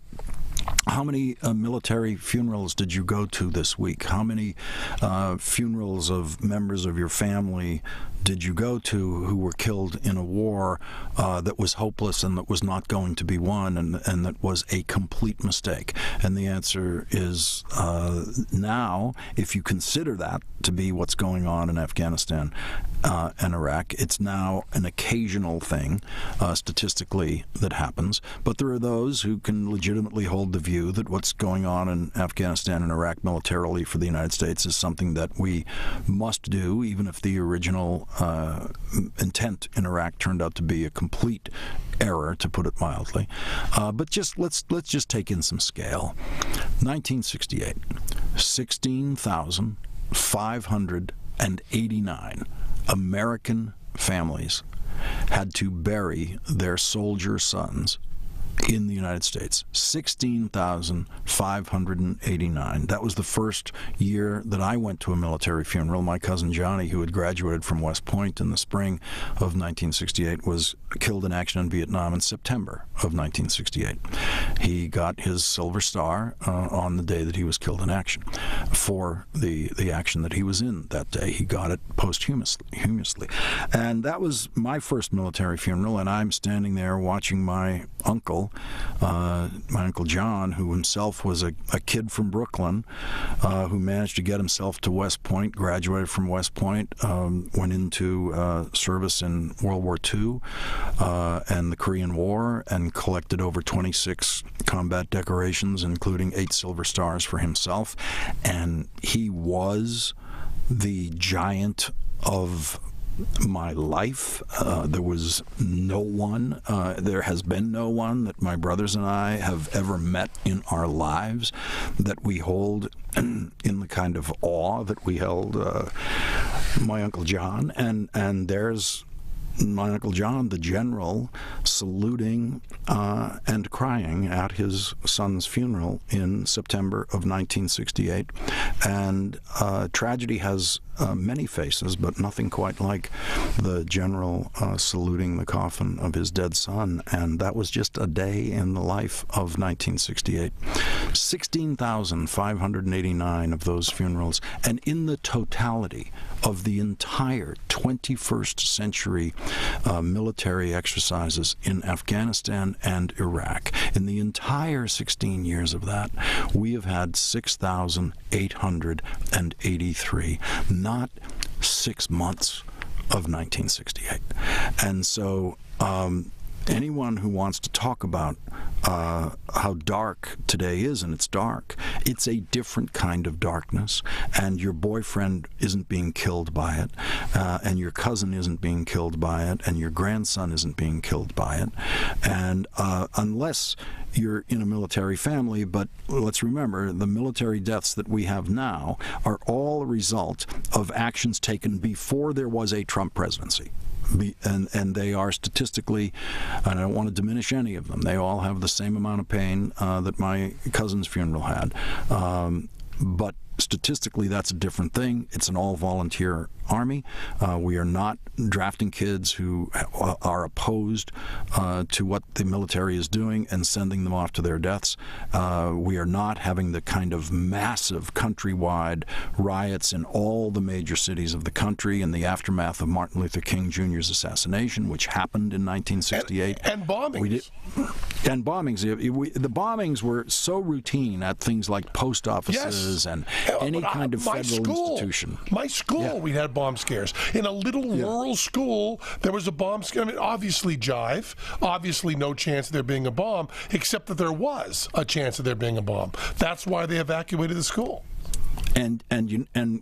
how many military funerals did you go to this week? How many funerals of members of your family did you go to who were killed in a war that was hopeless and that was not going to be won and that was a complete mistake? And the answer is now, if you consider that to be what's going on in Afghanistan and Iraq, it's now an occasional thing statistically that happens. But there are those who can legitimately hold the view that what's going on in Afghanistan and Iraq militarily for the United States is something that we must do, even if the original intent in Iraq turned out to be a complete error, to put it mildly. But let's just take in some scale. 1968, 16,589 American families had to bury their soldier sons in the United States. 16,589. That was the first year that I went to a military funeral. My cousin Johnny, who had graduated from West Point in the spring of 1968, was killed in action in Vietnam in September of 1968. He got his Silver Star on the day that he was killed in action for the action that he was in that day. He got it posthumously. And that was my first military funeral, and I'm standing there watching my uncle John, who himself was a kid from Brooklyn, who managed to get himself to West Point, graduated from West Point, went into service in World War II and the Korean War, and collected over 26 combat decorations, including 8 Silver Stars for himself. And he was the giant of my life. There was no one, there has been no one that my brothers and I have ever met in our lives that we hold in the kind of awe that we held my Uncle John. And there's my Uncle John, the general, saluting and crying at his son's funeral in September of 1968. And tragedy has many faces, but nothing quite like the general saluting the coffin of his dead son. And that was just a day in the life of 1968. 16,589 of those funerals, and in the totality of the entire 21st century military exercises in Afghanistan and Iraq, in the entire 16 years of that, we have had 6,883, not 6 months of 1968. And so anyone who wants to talk about how dark today is, and it's dark, it's a different kind of darkness, and your boyfriend isn't being killed by it, and your cousin isn't being killed by it, and your grandson isn't being killed by it. And unless you're in a military family, but let's remember, the military deaths that we have now are all a result of actions taken before there was a Trump presidency. And they are statistically, and I don't want to diminish any of them, they all have the same amount of pain that my cousin's funeral had. But statistically, that's a different thing. It's an all-volunteer army. We are not drafting kids who are opposed to what the military is doing and sending them off to their deaths. We are not having the kind of massive countrywide riots in all the major cities of the country in the aftermath of Martin Luther King Jr.'s assassination, which happened in 1968. And bombings. And bombings. The bombings were so routine at things like post offices and any kind of federal institution. My school, we had bomb scares. In a little rural school, there was a bomb scare. I mean, obviously jive, obviously no chance of there being a bomb, except that there was a chance of there being a bomb. That's why they evacuated the school. And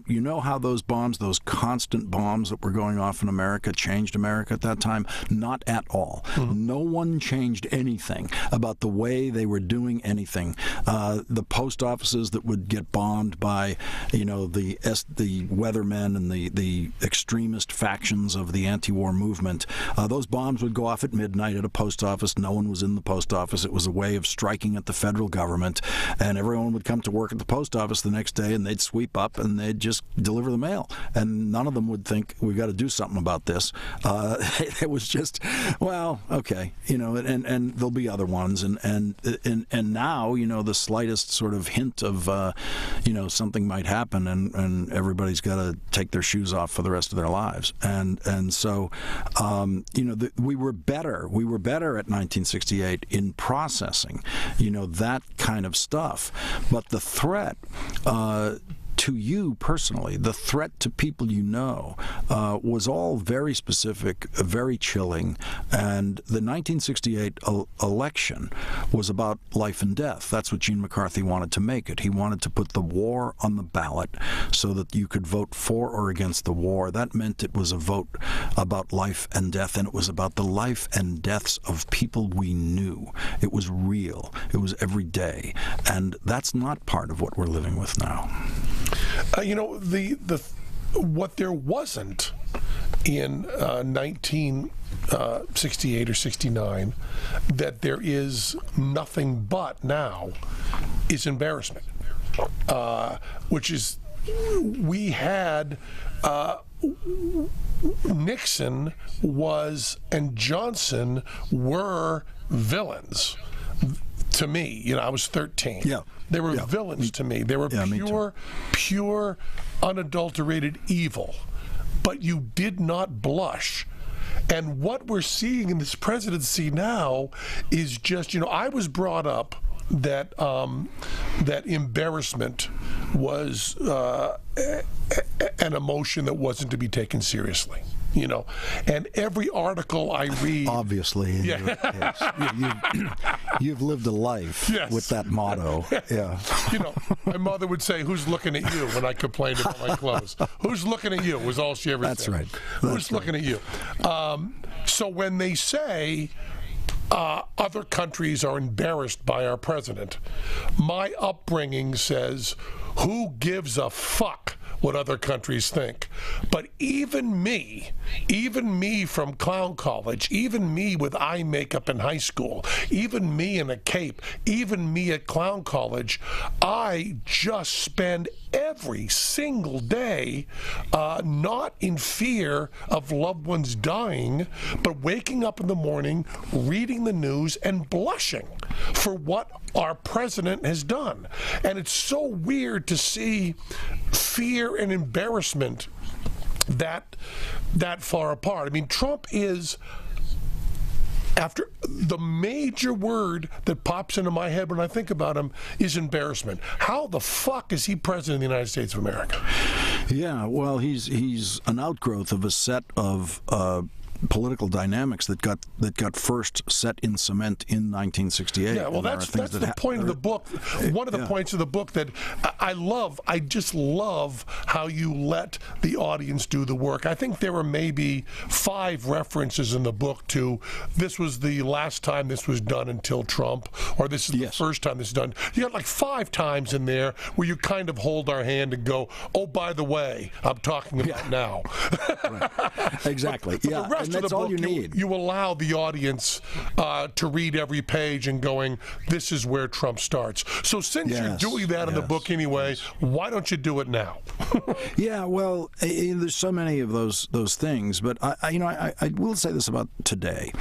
you know how those bombs, those constant bombs that were going off in America, changed America at that time? Not at all. No one changed anything about the way they were doing anything. The post offices that would get bombed by, the weathermen and the extremist factions of the anti-war movement, those bombs would go off at midnight at a post office. No one was in the post office. It was a way of striking at the federal government, and everyone would come to work at the post office the next day, and they'd sweep up and they'd just deliver the mail, and none of them would think we've got to do something about this. It was just, well, okay, and there'll be other ones, and now the slightest sort of hint of something might happen, and everybody's got to take their shoes off for the rest of their lives, and so we were better at 1968 in processing that kind of stuff, but the threat to you personally, the threat to people was all very specific, very chilling, and the 1968 election was about life and death. That's what Gene McCarthy wanted to make it. He wanted to put the war on the ballot so that you could vote for or against the war. That meant it was a vote about life and death, and it was about the life and deaths of people we knew. It was real. It was every day, and that's not part of what we're living with now. What there wasn't in 1968 or 69 that there is nothing but now is embarrassment, which is we had Nixon and Johnson were villains. To me, I was 13. Yeah. They were villains to me. They were pure, unadulterated evil. But you did not blush. And what we're seeing in this presidency now is just, I was brought up that that embarrassment was an emotion that wasn't to be taken seriously. And every article I read... Obviously, you've lived a life with that motto. Yeah. My mother would say, "Who's looking at you?" when I complained about my clothes. "Who's looking at you?" was all she ever That's said. Right. Who's looking at you? So when they say other countries are embarrassed by our president, my upbringing says, who gives a fuck what other countries think? But even me from clown college, even me with eye makeup in high school, even me in a cape, even me at clown college, I just spend every single day not in fear of loved ones dying, but waking up in the morning, reading the news, and blushing for what our president has done. And it's so weird to see fear and embarrassment that far apart. I mean, Trump is, after the major word that pops into my head when I think about him is embarrassment. How the fuck is he president of the United States of America? Yeah, well, he's an outgrowth of a set of political dynamics that got first set in cement in 1968. Yeah, well, that's the point of the book. One of the points of the book that I love. I just love how you let the audience do the work. I think there were maybe 5 references in the book to this was the last time this was done until Trump, or this is the first time this is done. You got like 5 times in there where you kind of hold our hand and go, "Oh, by the way, I'm talking about now." Right. Exactly. But the rest that's of the all book, you need. You allow the audience to read every page and going, "This is where Trump starts." So since you're doing that in the book anyway, why don't you do it now? Yeah, well, there's so many of those things, but I will say this about today: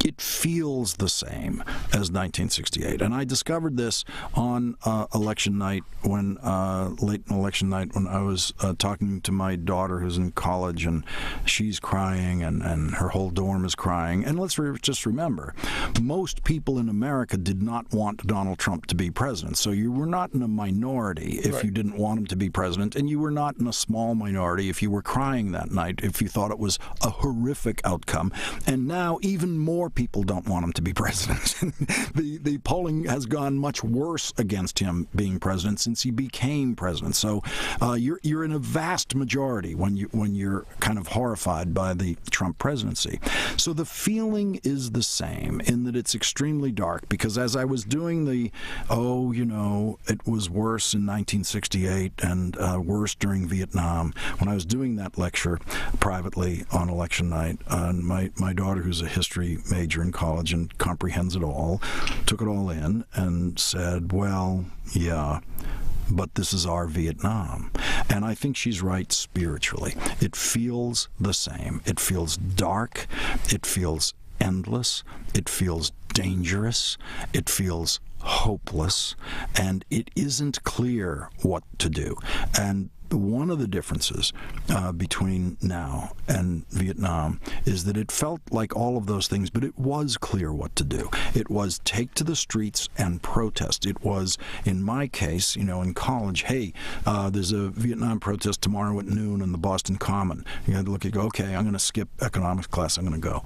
it feels the same as 1968, and I discovered this on election night late in election night when I was talking to my daughter who's in college, and she's crying, and Her whole dorm is crying. And let's just remember, most people in America did not want Donald Trump to be president. So you were not in a minority if you didn't want him to be president, and you were not in a small minority if you were crying that night, if you thought it was a horrific outcome. And now even more people don't want him to be president. The polling has gone much worse against him being president since he became president. So you're in a vast majority when you're kind of horrified by the Trump presidency. So the feeling is the same in that it's extremely dark, because as I was doing it was worse in 1968 and worse during Vietnam, when I was doing that lecture privately on election night, my daughter, who's a history major in college and comprehends it all, took it all in and said, well, yeah, but this is our Vietnam. And I think she's right spiritually. It feels the same. It feels dark. It feels endless. It feels dangerous. It feels hopeless. And it isn't clear what to do. And one of the differences between now and Vietnam is that it felt like all of those things, but it was clear what to do. It was take to the streets and protest. It was, in my case, in college, hey, there's a Vietnam protest tomorrow at noon in the Boston Common. You had to look and go, okay, I'm going to skip economics class. I'm going to go.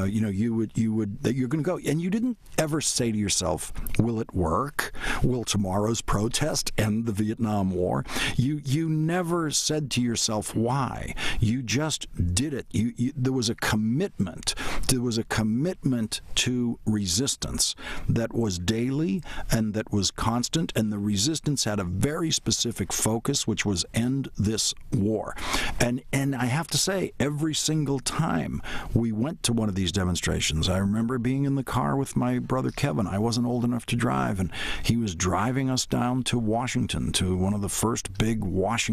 You're going to go. And you didn't ever say to yourself, will it work? Will tomorrow's protest end the Vietnam War? You never said to yourself why. You just did it. There was a commitment. There was a commitment to resistance that was daily and that was constant, and the resistance had a very specific focus, which was end this war. And I have to say, every single time we went to one of these demonstrations, I remember being in the car with my brother Kevin. I wasn't old enough to drive, and he was driving us down to Washington, to one of the first big Washington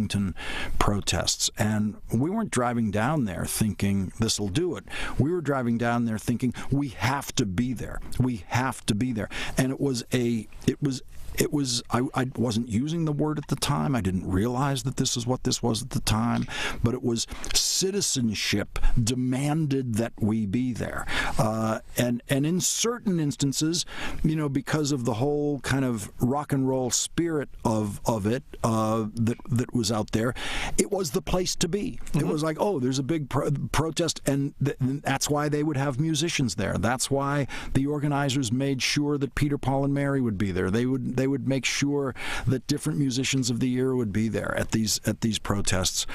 protests. And we weren't driving down there thinking this'll do it. We were driving down there thinking we have to be there. We have to be there. And it was I wasn't using the word at the time. I didn't realize that this is what this was at the time, but it was citizenship demanded that we be there. And in certain instances, because of the whole kind of rock and roll spirit of it that was out there, it was the place to be. Mm-hmm. It was like, oh, there's a big protest, and that's why they would have musicians there. That's why the organizers made sure that Peter, Paul, and Mary would be there. They would make sure that different musicians of the year would be there at these protests,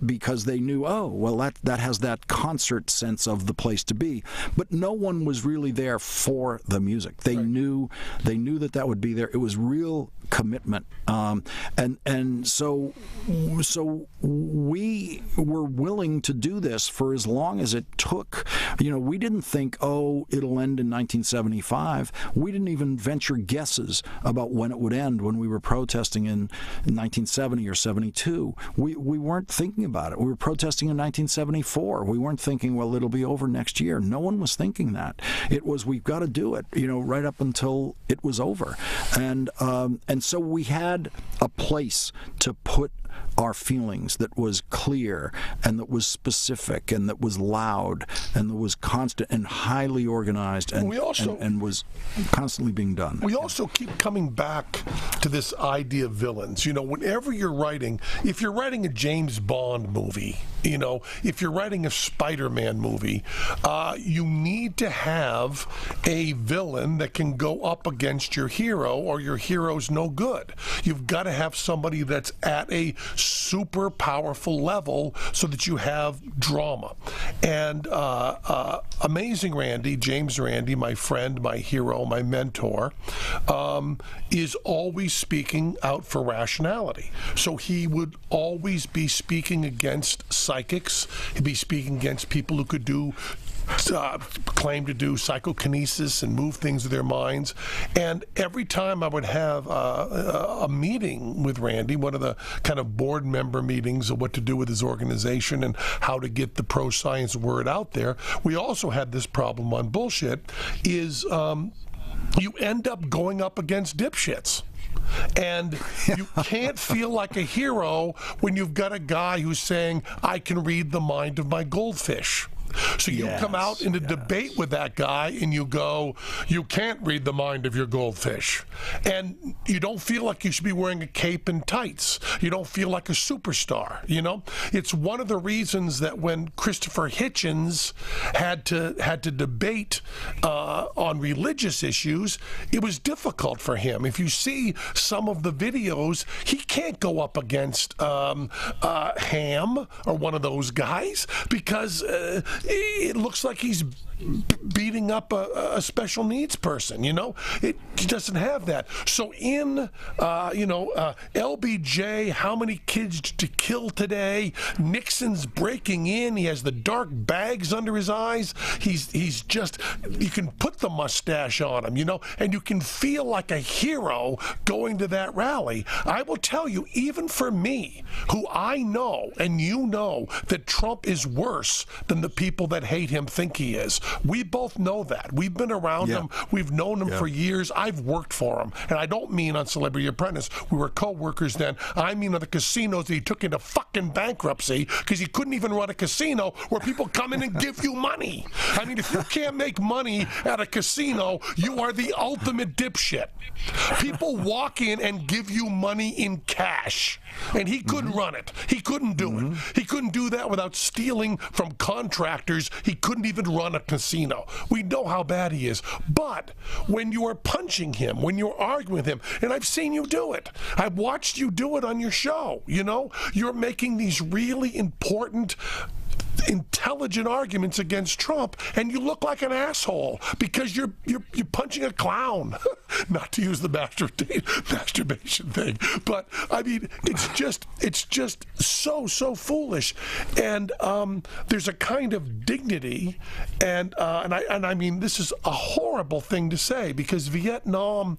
because they knew, oh, well, that has that concert sense of the place to be. But no one was really there for the music. They knew that would be there. It was real commitment, and so we were willing to do this for as long as it took. We didn't think, oh, it'll end in 1975. We didn't even venture guesses about when it would end when we were protesting in 1970 or 72. We weren't thinking about it. We were protesting in 1974. We weren't thinking, well, it'll be over next year. No one was thinking that. It was, we've got to do it, right up until it was over. And so we had a place to put our feelings that was clear and that was specific and that was loud and that was constant and highly organized and was constantly being done. We also keep coming back to this idea of villains. Whenever you're writing, if you're writing a James Bond movie, if you're writing a Spider-Man movie, you need to have a villain that can go up against your hero, or your hero's no good. You've got to have somebody that's at a super powerful level so that you have drama. And Amazing Randy, James Randi, my friend, my hero, my mentor, is always speaking out for rationality. So he would always be speaking against psychics. He'd be speaking against people who could claim to do psychokinesis and move things with their minds. And every time I would have a meeting with Randy, one of the kind of board member meetings of what to do with his organization and how to get the pro-science word out there, we also had this problem on Bullshit, is you end up going up against dipshits. And you can't feel like a hero when you've got a guy who's saying, I can read the mind of my goldfish. So you come out in a debate with that guy and you go, you can't read the mind of your goldfish. And you don't feel like you should be wearing a cape and tights. You don't feel like a superstar, you know? It's one of the reasons that when Christopher Hitchens had to debate on religious issues, it was difficult for him. If you see some of the videos, he can't go up against Ham or one of those guys because it looks like he's beating up a special needs person, you know? He doesn't have that. So in, LBJ, how many kids to kill today? Nixon's breaking in. He has the dark bags under his eyes. He's just, you can put the mustache on him, you know, and you can feel like a hero going to that rally. I will tell you, even for me, who I know, and you know, that Trump is worse than the people that hate him think he is. We both know that. We've been around him. We've known him for years. I've worked for him. And I don't mean on Celebrity Apprentice. We were co-workers then. I mean on the casinos that he took into fucking bankruptcy because he couldn't even run a casino where people come in and give you money. I mean, if you can't make money at a casino, you are the ultimate dipshit. People walk in and give you money in cash. And he couldn't run it. He couldn't do it. He couldn't do that without stealing from contractors. He couldn't even run a casino. We know how bad he is. But when you are punching him, when you're arguing with him, and I've seen you do it. I've watched you do it on your show, you know? You're making these really important, intelligent arguments against Trump, and you look like an asshole because you're punching a clown. Not to use the masturbation thing, but I mean it's just so foolish. And there's a kind of dignity, and I mean this is a horrible thing to say because Vietnam,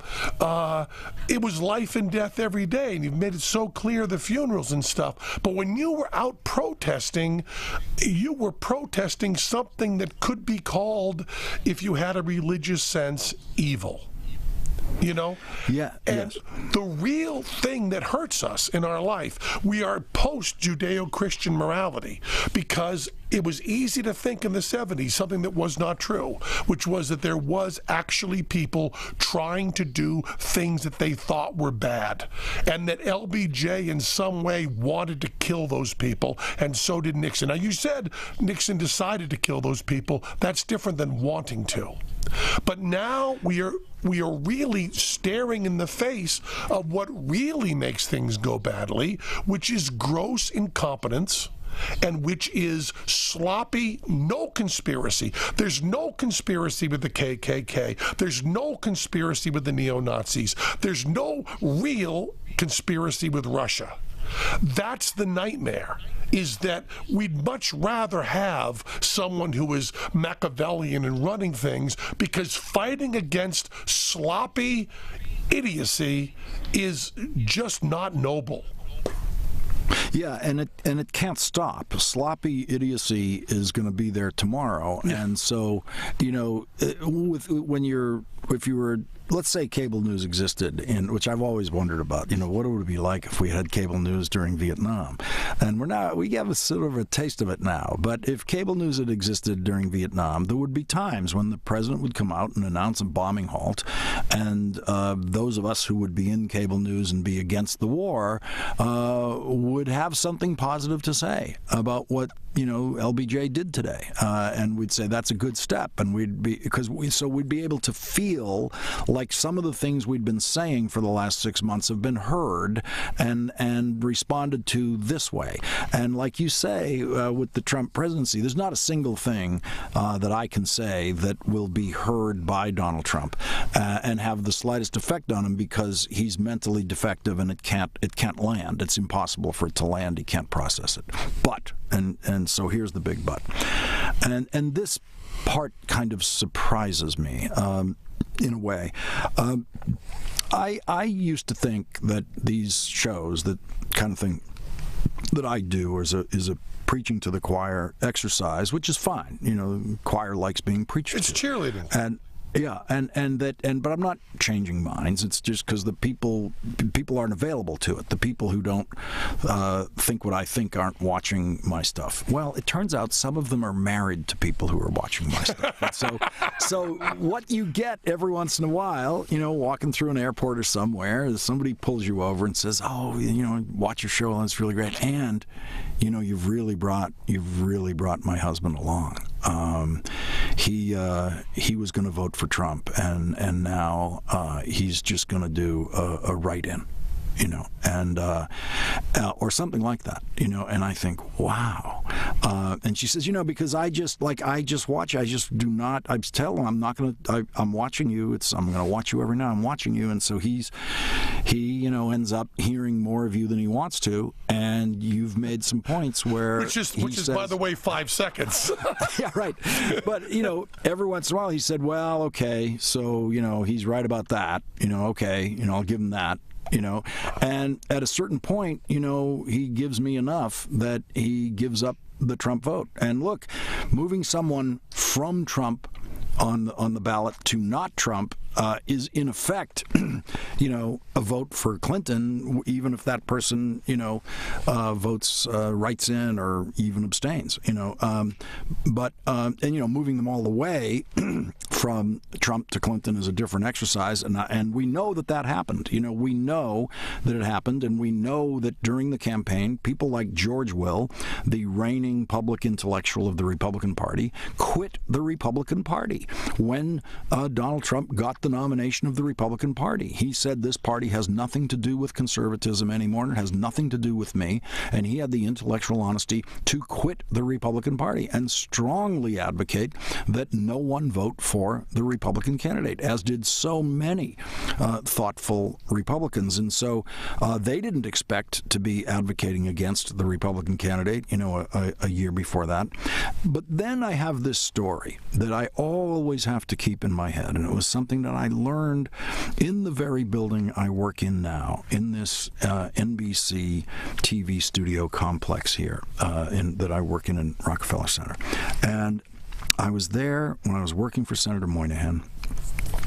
it was life and death every day, and you've made it so clear, the funerals and stuff. But when you were out protesting, you were protesting something that could be called, if you had a religious sense, evil. You know? Yeah. And the real thing that hurts us in our life, we are post-Judeo-Christian morality because it was easy to think in the 70s something that was not true, which was that there was actually people trying to do things that they thought were bad, and that LBJ in some way wanted to kill those people, and so did Nixon. Now, you said Nixon decided to kill those people. That's different than wanting to. But now we are really staring in the face of what really makes things go badly, which is gross incompetence, and which is sloppy, no conspiracy. There's no conspiracy with the KKK. There's no conspiracy with the neo-Nazis. There's no real conspiracy with Russia. That's the nightmare, is that we'd much rather have someone who is Machiavellian and running things, because fighting against sloppy idiocy is just not noble. Yeah, and it can't stop. Sloppy idiocy is going to be there tomorrow, and so if you were, let's say cable news existed, which I've always wondered about, what it would be like if we had cable news during Vietnam. And we have a sort of a taste of it now. But if cable news had existed during Vietnam, there would be times when the president would come out and announce a bombing halt, and those of us who would be in cable news and be against the war would have something positive to say about what LBJ did today, and we'd say that's a good step, and we'd be able to feel like some of the things we'd been saying for the last 6 months have been heard and responded to this way. And like you say, with the Trump presidency, there's not a single thing that I can say that will be heard by Donald Trump and have the slightest effect on him, because he's mentally defective and it can't land. It's impossible for it to land. He can't process it. But and so here's the big but, and this part kind of surprises me in a way. I used to think that these shows, that kind of thing that I do, is a preaching to the choir exercise, which is fine. The choir likes being preached to. It's cheerleading. And Yeah, but I'm not changing minds. It's just because the people aren't available to it. The people who don't think what I think aren't watching my stuff. Well, it turns out some of them are married to people who are watching my stuff. And so what you get every once in a while, walking through an airport or somewhere, somebody pulls you over and says, "Oh, watch your show. That's really great." And you've really brought my husband along. He was going to vote for Trump, and now he's just going to do a write-in, and or something like that, And I think, wow. And she says, because I just watch. I just do not. I tell him I'm not going to. I'm watching you. I'm going to watch you every now. I'm watching you, and so he ends up hearing more of you than he wants to. And you've made some points where which is by the way 5 seconds. Yeah, right. But every once in a while he said, well, okay, so he's right about that. Okay, I'll give him that. And at a certain point, he gives me enough that he gives up the Trump vote. And look, moving someone from Trump on the ballot to not Trump is in effect, a vote for Clinton, even if that person, votes, writes in, or even abstains. But moving them all the way from Trump to Clinton is a different exercise, and we know that happened. We know that it happened, and we know that during the campaign, people like George Will, the reigning public intellectual of the Republican Party, quit the Republican Party when Donald Trump got the nomination of the Republican Party. He said this party has nothing to do with conservatism anymore, and it has nothing to do with me, and he had the intellectual honesty to quit the Republican Party and strongly advocate that no one vote for the Republican candidate, as did so many thoughtful Republicans. And so they didn't expect to be advocating against the Republican candidate, a year before that. But then I have this story that I always have to keep in my head, and it was something that I learned in the very building I work in now, in this NBC TV studio complex here that I work in Rockefeller Center. And I was there when I was working for Senator Moynihan,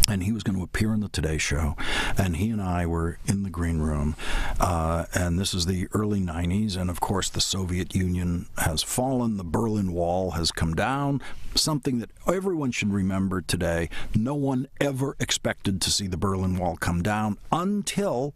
and he was going to appear in the Today Show, and he and I were in the green room, and this is the early 90s, and of course the Soviet Union has fallen, the Berlin Wall has come down, something that everyone should remember today. No one ever expected to see the Berlin Wall come down until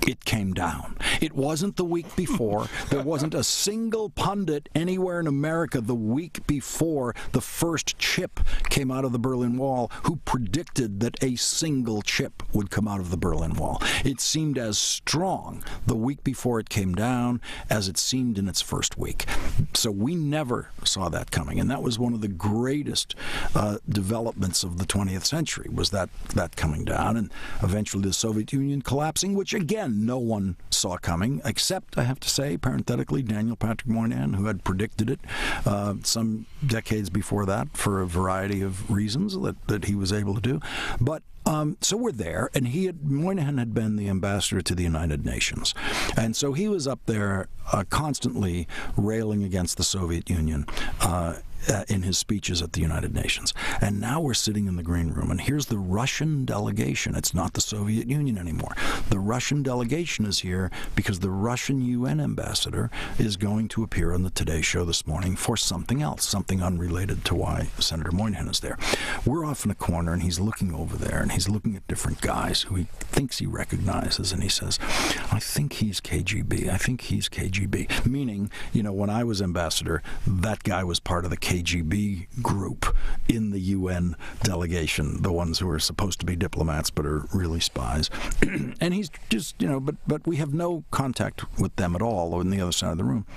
it came down. It wasn't the week before. There wasn't a single pundit anywhere in America the week before the first chip came out of the Berlin Wall who predicted that a single chip would come out of the Berlin Wall. It seemed as strong the week before it came down as it seemed in its first week. So we never saw that coming, and that was one of the greatest developments of the 20th century, was that coming down, and eventually the Soviet Union collapsing, which again no one saw coming, except, I have to say, parenthetically, Daniel Patrick Moynihan, who had predicted it some decades before that for a variety of reasons that he was able to do. But so we're there, and Moynihan had been the ambassador to the United Nations, and so he was up there constantly railing against the Soviet Union in his speeches at the United Nations. And now we're sitting in the green room, and here's the Russian delegation. It's not the Soviet Union anymore. The Russian delegation is here because the Russian UN ambassador is going to appear on the Today Show this morning for something else, something unrelated to why Senator Moynihan is there. We're off in a corner, and he's looking over there, and he's looking at different guys who he thinks he recognizes, and he says, I think he's KGB. I think he's KGB. Meaning, when I was ambassador, that guy was part of the KGB group in the UN delegation, the ones who are supposed to be diplomats but are really spies. And he's just, but we have no contact with them at all on the other side of the room.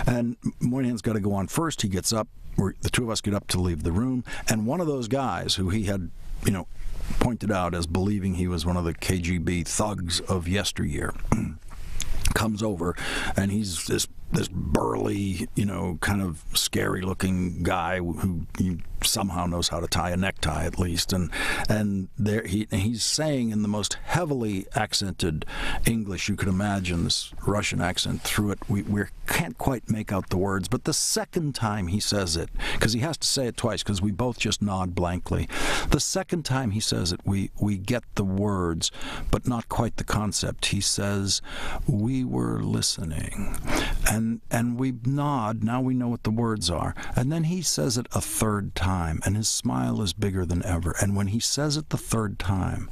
And Moynihan's got to go on first. He gets up. The two of us get up to leave the room. And one of those guys who he had, pointed out as believing he was one of the KGB thugs of yesteryear comes over, and he's this this burly, kind of scary-looking guy who somehow knows how to tie a necktie at least, and he's saying in the most heavily accented English you could imagine, this Russian accent through it. We can't quite make out the words, but the second time he says it, because he has to say it twice, because we both just nod blankly. The second time he says it, we get the words, but not quite the concept. He says, "We were listening," and we nod. Now we know what the words are, and then he says it a third time, and his smile is bigger than ever. And when he says it the third time,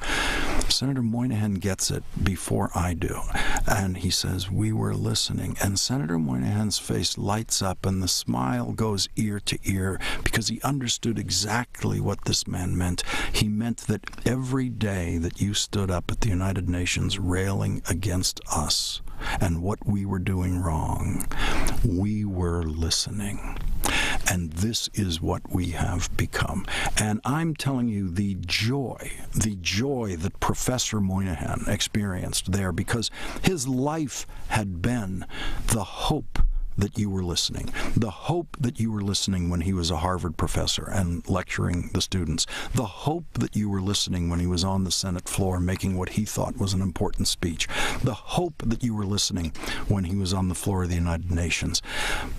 Senator Moynihan gets it before I do, and he says, "We were listening," and Senator Moynihan's face lights up, and the smile goes ear to ear, because he understood exactly what this man meant. He meant that every day that you stood up at the United Nations railing against us and what we were doing wrong, we were listening. And this is what we have become. And I'm telling you, the joy that Professor Moynihan experienced there, because his life had been the hope that you were listening. The hope that you were listening when he was a Harvard professor and lecturing the students. The hope that you were listening when he was on the Senate floor making what he thought was an important speech. The hope that you were listening when he was on the floor of the United Nations.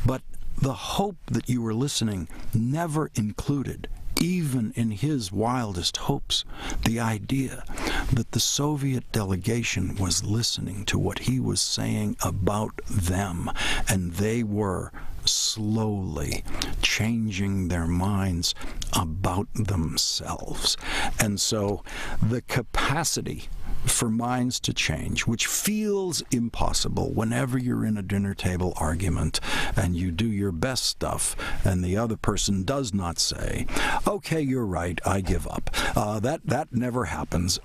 But the hope that you were listening never included, even in his wildest hopes, the idea that the Soviet delegation was listening to what he was saying about them, and they were slowly changing their minds about themselves. And so the capacity for minds to change, which feels impossible whenever you're in a dinner table argument and you do your best stuff and the other person does not say, "Okay, you're right, I give up." That never happens.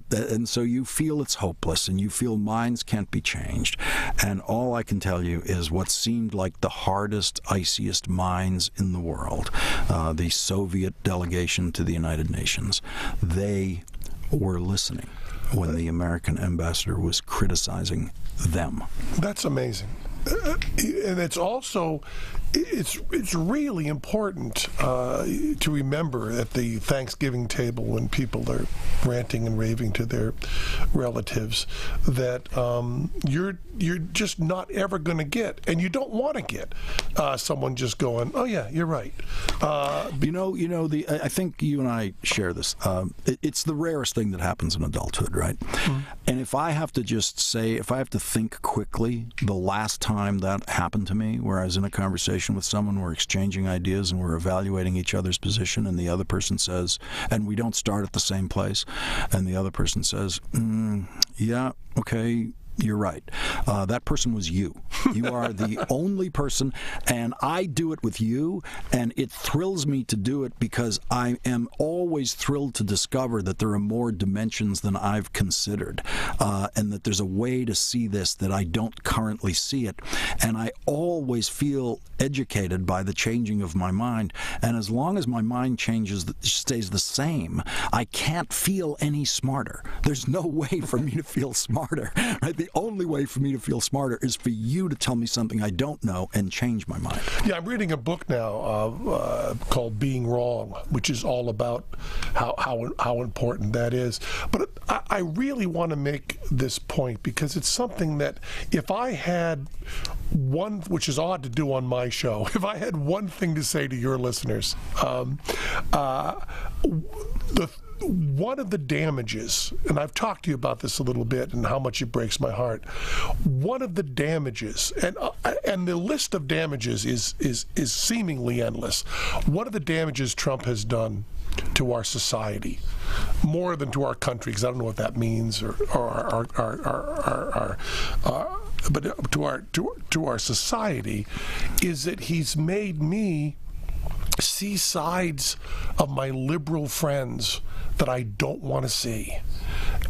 And so you feel it's hopeless, and you feel minds can't be changed. And all I can tell you is what seemed like the hardest, iciest minds in the world, the Soviet delegation to the United Nations, they were listening when the American ambassador was criticizing them. That's amazing. And it's also, it's really important to remember at the Thanksgiving table when people are ranting and raving to their relatives that you're just not ever going to get, and you don't want to get someone just going, "Oh yeah, you're right." I think you and I share this. It's the rarest thing that happens in adulthood, right? Mm-hmm. And if I have to think quickly, the last time that happened to me, where I was in a conversation with someone, we're exchanging ideas and we're evaluating each other's position, and the other person says, and we don't start at the same place, and the other person says, "Yeah, okay, you're right." That person was you. You are the only person, and I do it with you, and it thrills me to do it because I am always thrilled to discover that there are more dimensions than I've considered, and that there's a way to see this that I don't currently see it. And I always feel educated by the changing of my mind, and as long as my mind stays the same, I can't feel any smarter. There's no way for me to feel smarter, right? The only way for me to feel smarter is for you to tell me something I don't know and change my mind. Yeah, I'm reading a book now called Being Wrong, which is all about how important that is. But I really want to make this point because it's something that if I had one, which is odd to do on my show, if I had one thing to say to your listeners, one of the damages, and I've talked to you about this a little bit and how much it breaks my heart, one of the damages, and the list of damages is seemingly endless. One of the damages Trump has done to our society, more than to our country, because I don't know what that means, but to our society, is that he's made me see sides of my liberal friends that I don't want to see.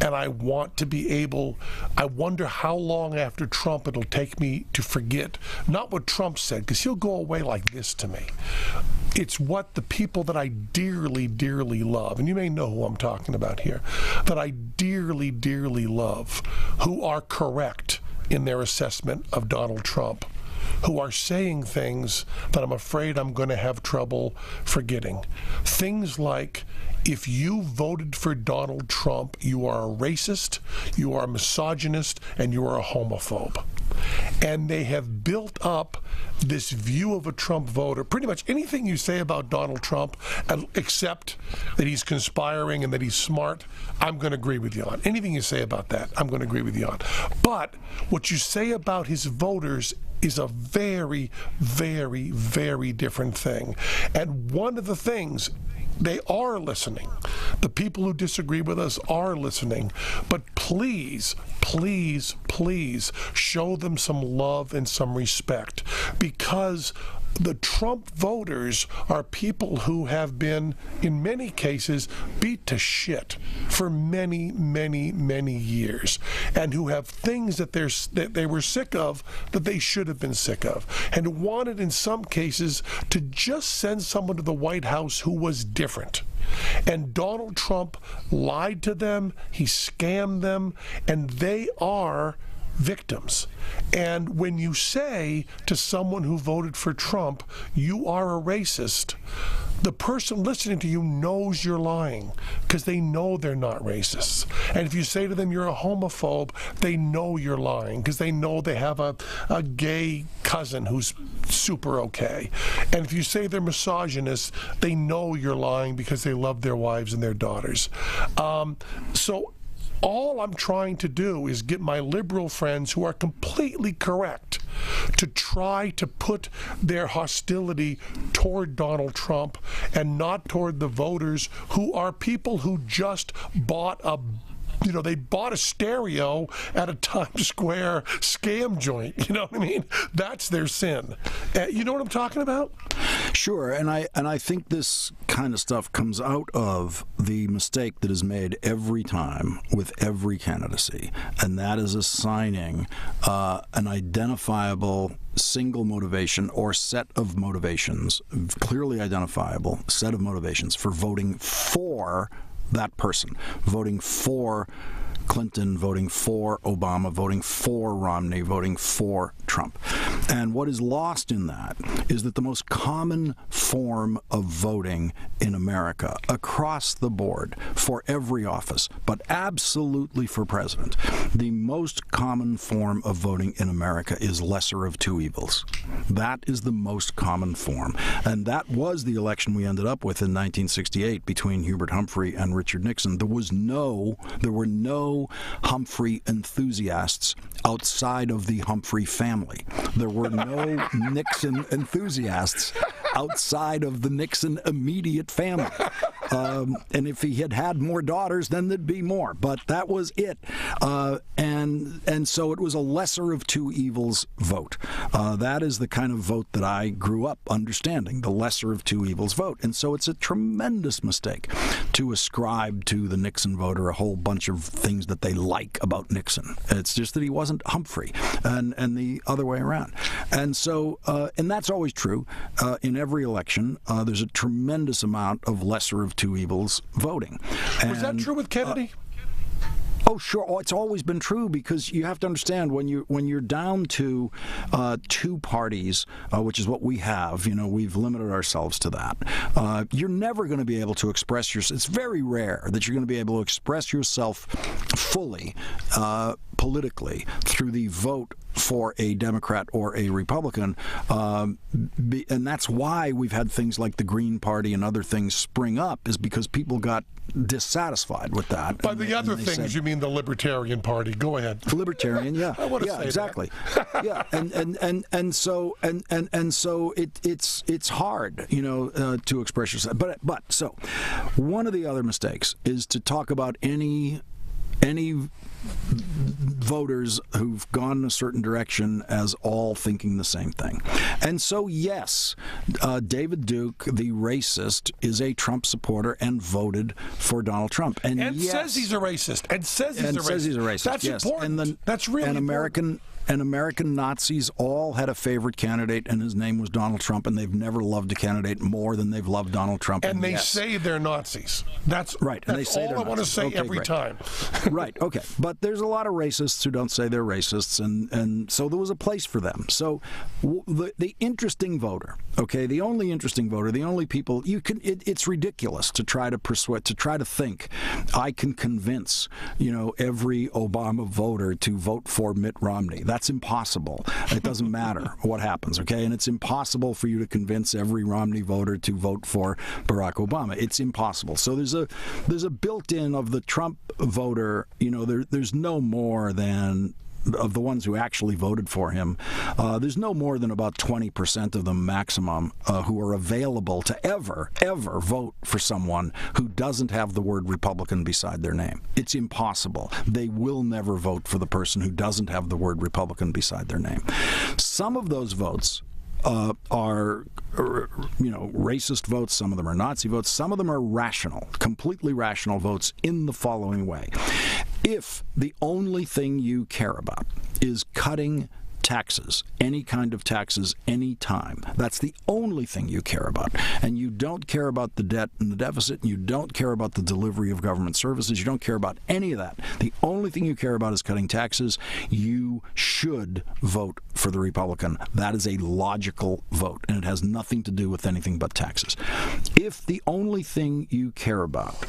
And I want to be able, I wonder how long after Trump it'll take me to forget, not what Trump said, because he'll go away like this to me. It's what the people that I dearly, dearly love, and you may know who I'm talking about here, that I dearly, dearly love, who are correct in their assessment of Donald Trump, who are saying things that I'm afraid I'm going to have trouble forgetting. Things like, if you voted for Donald Trump, you are a racist, you are a misogynist, and you are a homophobe. And they have built up this view of a Trump voter. Pretty much anything you say about Donald Trump, except that he's conspiring and that he's smart, I'm going to agree with you on. Anything you say about that, I'm going to agree with you on. But what you say about his voters is a very, very, very different thing. And one of the things, they are listening. The people who disagree with us are listening. But please, please, please show them some love and some respect, because the Trump voters are people who have been, in many cases, beat to shit for many, many, many years, and who have things that they were sick of that they should have been sick of, and wanted, in some cases, to just send someone to the White House who was different. And Donald Trump lied to them, he scammed them, and they are victims. And when you say to someone who voted for Trump, you are a racist, the person listening to you knows you're lying, because they know they're not racists. And if you say to them you're a homophobe, they know you're lying, because they know they have a gay cousin who's super okay. And if you say they're misogynist, they know you're lying because they love their wives and their daughters. So all I'm trying to do is get my liberal friends, who are completely correct, to try to put their hostility toward Donald Trump and not toward the voters, who are people who just bought they bought a stereo at a Times Square scam joint. You know what I mean? That's their sin. You know what I'm talking about? Sure, and I think this kind of stuff comes out of the mistake that is made every time with every candidacy, and that is assigning an identifiable single motivation or set of motivations, clearly identifiable set of motivations for voting for that person, voting for Clinton, voting for Obama, voting for Romney, voting for Trump. And what is lost in that is that the most common form of voting in America, across the board, for every office, but absolutely for president, the most common form of voting in America is lesser of two evils. That is the most common form. And that was the election we ended up with in 1968 between Hubert Humphrey and Richard Nixon. There were no Humphrey enthusiasts outside of the Humphrey family. There were no Nixon enthusiasts outside of the Nixon immediate family. And if he had had more daughters, then there'd be more. But that was it. And so it was a lesser of two evils vote. That is the kind of vote that I grew up understanding, the lesser of two evils vote. And so it's a tremendous mistake to ascribe to the Nixon voter a whole bunch of things that they like about Nixon. It's just that he wasn't Humphrey, and the other way around. And so, and that's always true in every election. There's a tremendous amount of lesser of two evils voting. Was that true with Kennedy? Oh, sure. Oh, it's always been true, because you have to understand when you're down to two parties, which is what we have. We've limited ourselves to that. You're never going to be able to express yourself. It's very rare that you're going to be able to express yourself fully politically through the vote for a Democrat or a Republican, and that's why we've had things like the Green Party and other things spring up, is because people got dissatisfied with that. By the other things, you mean the Libertarian Party? Go ahead. The Libertarian, yeah, I want to say exactly. that. Yeah, and so it's hard, to express yourself. But so one of the other mistakes is to talk about any voters who've gone in a certain direction as all thinking the same thing. And so, yes, David Duke, the racist, is a Trump supporter and voted for Donald Trump. And yes, says he's a racist. And says he's a racist. Says he's a racist. That's yes. important. That's really important. And American Nazis all had a favorite candidate, and his name was Donald Trump, and they've never loved a candidate more than they've loved Donald Trump. And they yes. say they're Nazis. That's right. And that's they say all they're I want to Nazis. say Okay, every great. time. Right, okay. But there's a lot of racists who don't say they're racists, and so there was a place for them. So the interesting voter, okay, the only interesting voter, the only people you can, it's ridiculous to try to persuade, to try to think I can convince, every Obama voter to vote for Mitt Romney. That's impossible. It doesn't matter what happens, okay? And it's impossible for you to convince every Romney voter to vote for Barack Obama. It's impossible. So there's a built-in of the Trump voter, there's no more than of the ones who actually voted for him, there's no more than about 20% of them maximum who are available to ever vote for someone who doesn't have the word Republican beside their name. It's impossible. They will never vote for the person who doesn't have the word Republican beside their name. Some of those votes are racist votes. Some of them are Nazi votes. Some of them are rational, completely rational votes in the following way. If the only thing you care about is cutting taxes, any kind of taxes, any time, that's the only thing you care about, and you don't care about the debt and the deficit, and you don't care about the delivery of government services, you don't care about any of that, the only thing you care about is cutting taxes, you should vote for the Republican. That is a logical vote, and it has nothing to do with anything but taxes. If the only thing you care about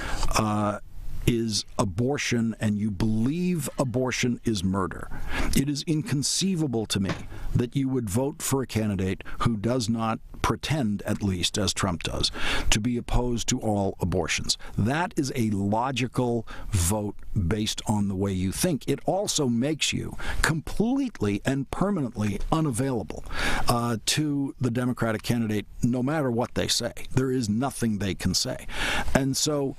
is abortion, and you believe abortion is murder, it is inconceivable to me that you would vote for a candidate who does not pretend, at least, as Trump does, to be opposed to all abortions. That is a logical vote based on the way you think. It also makes you completely and permanently unavailable to the Democratic candidate, no matter what they say. There is nothing they can say. And so,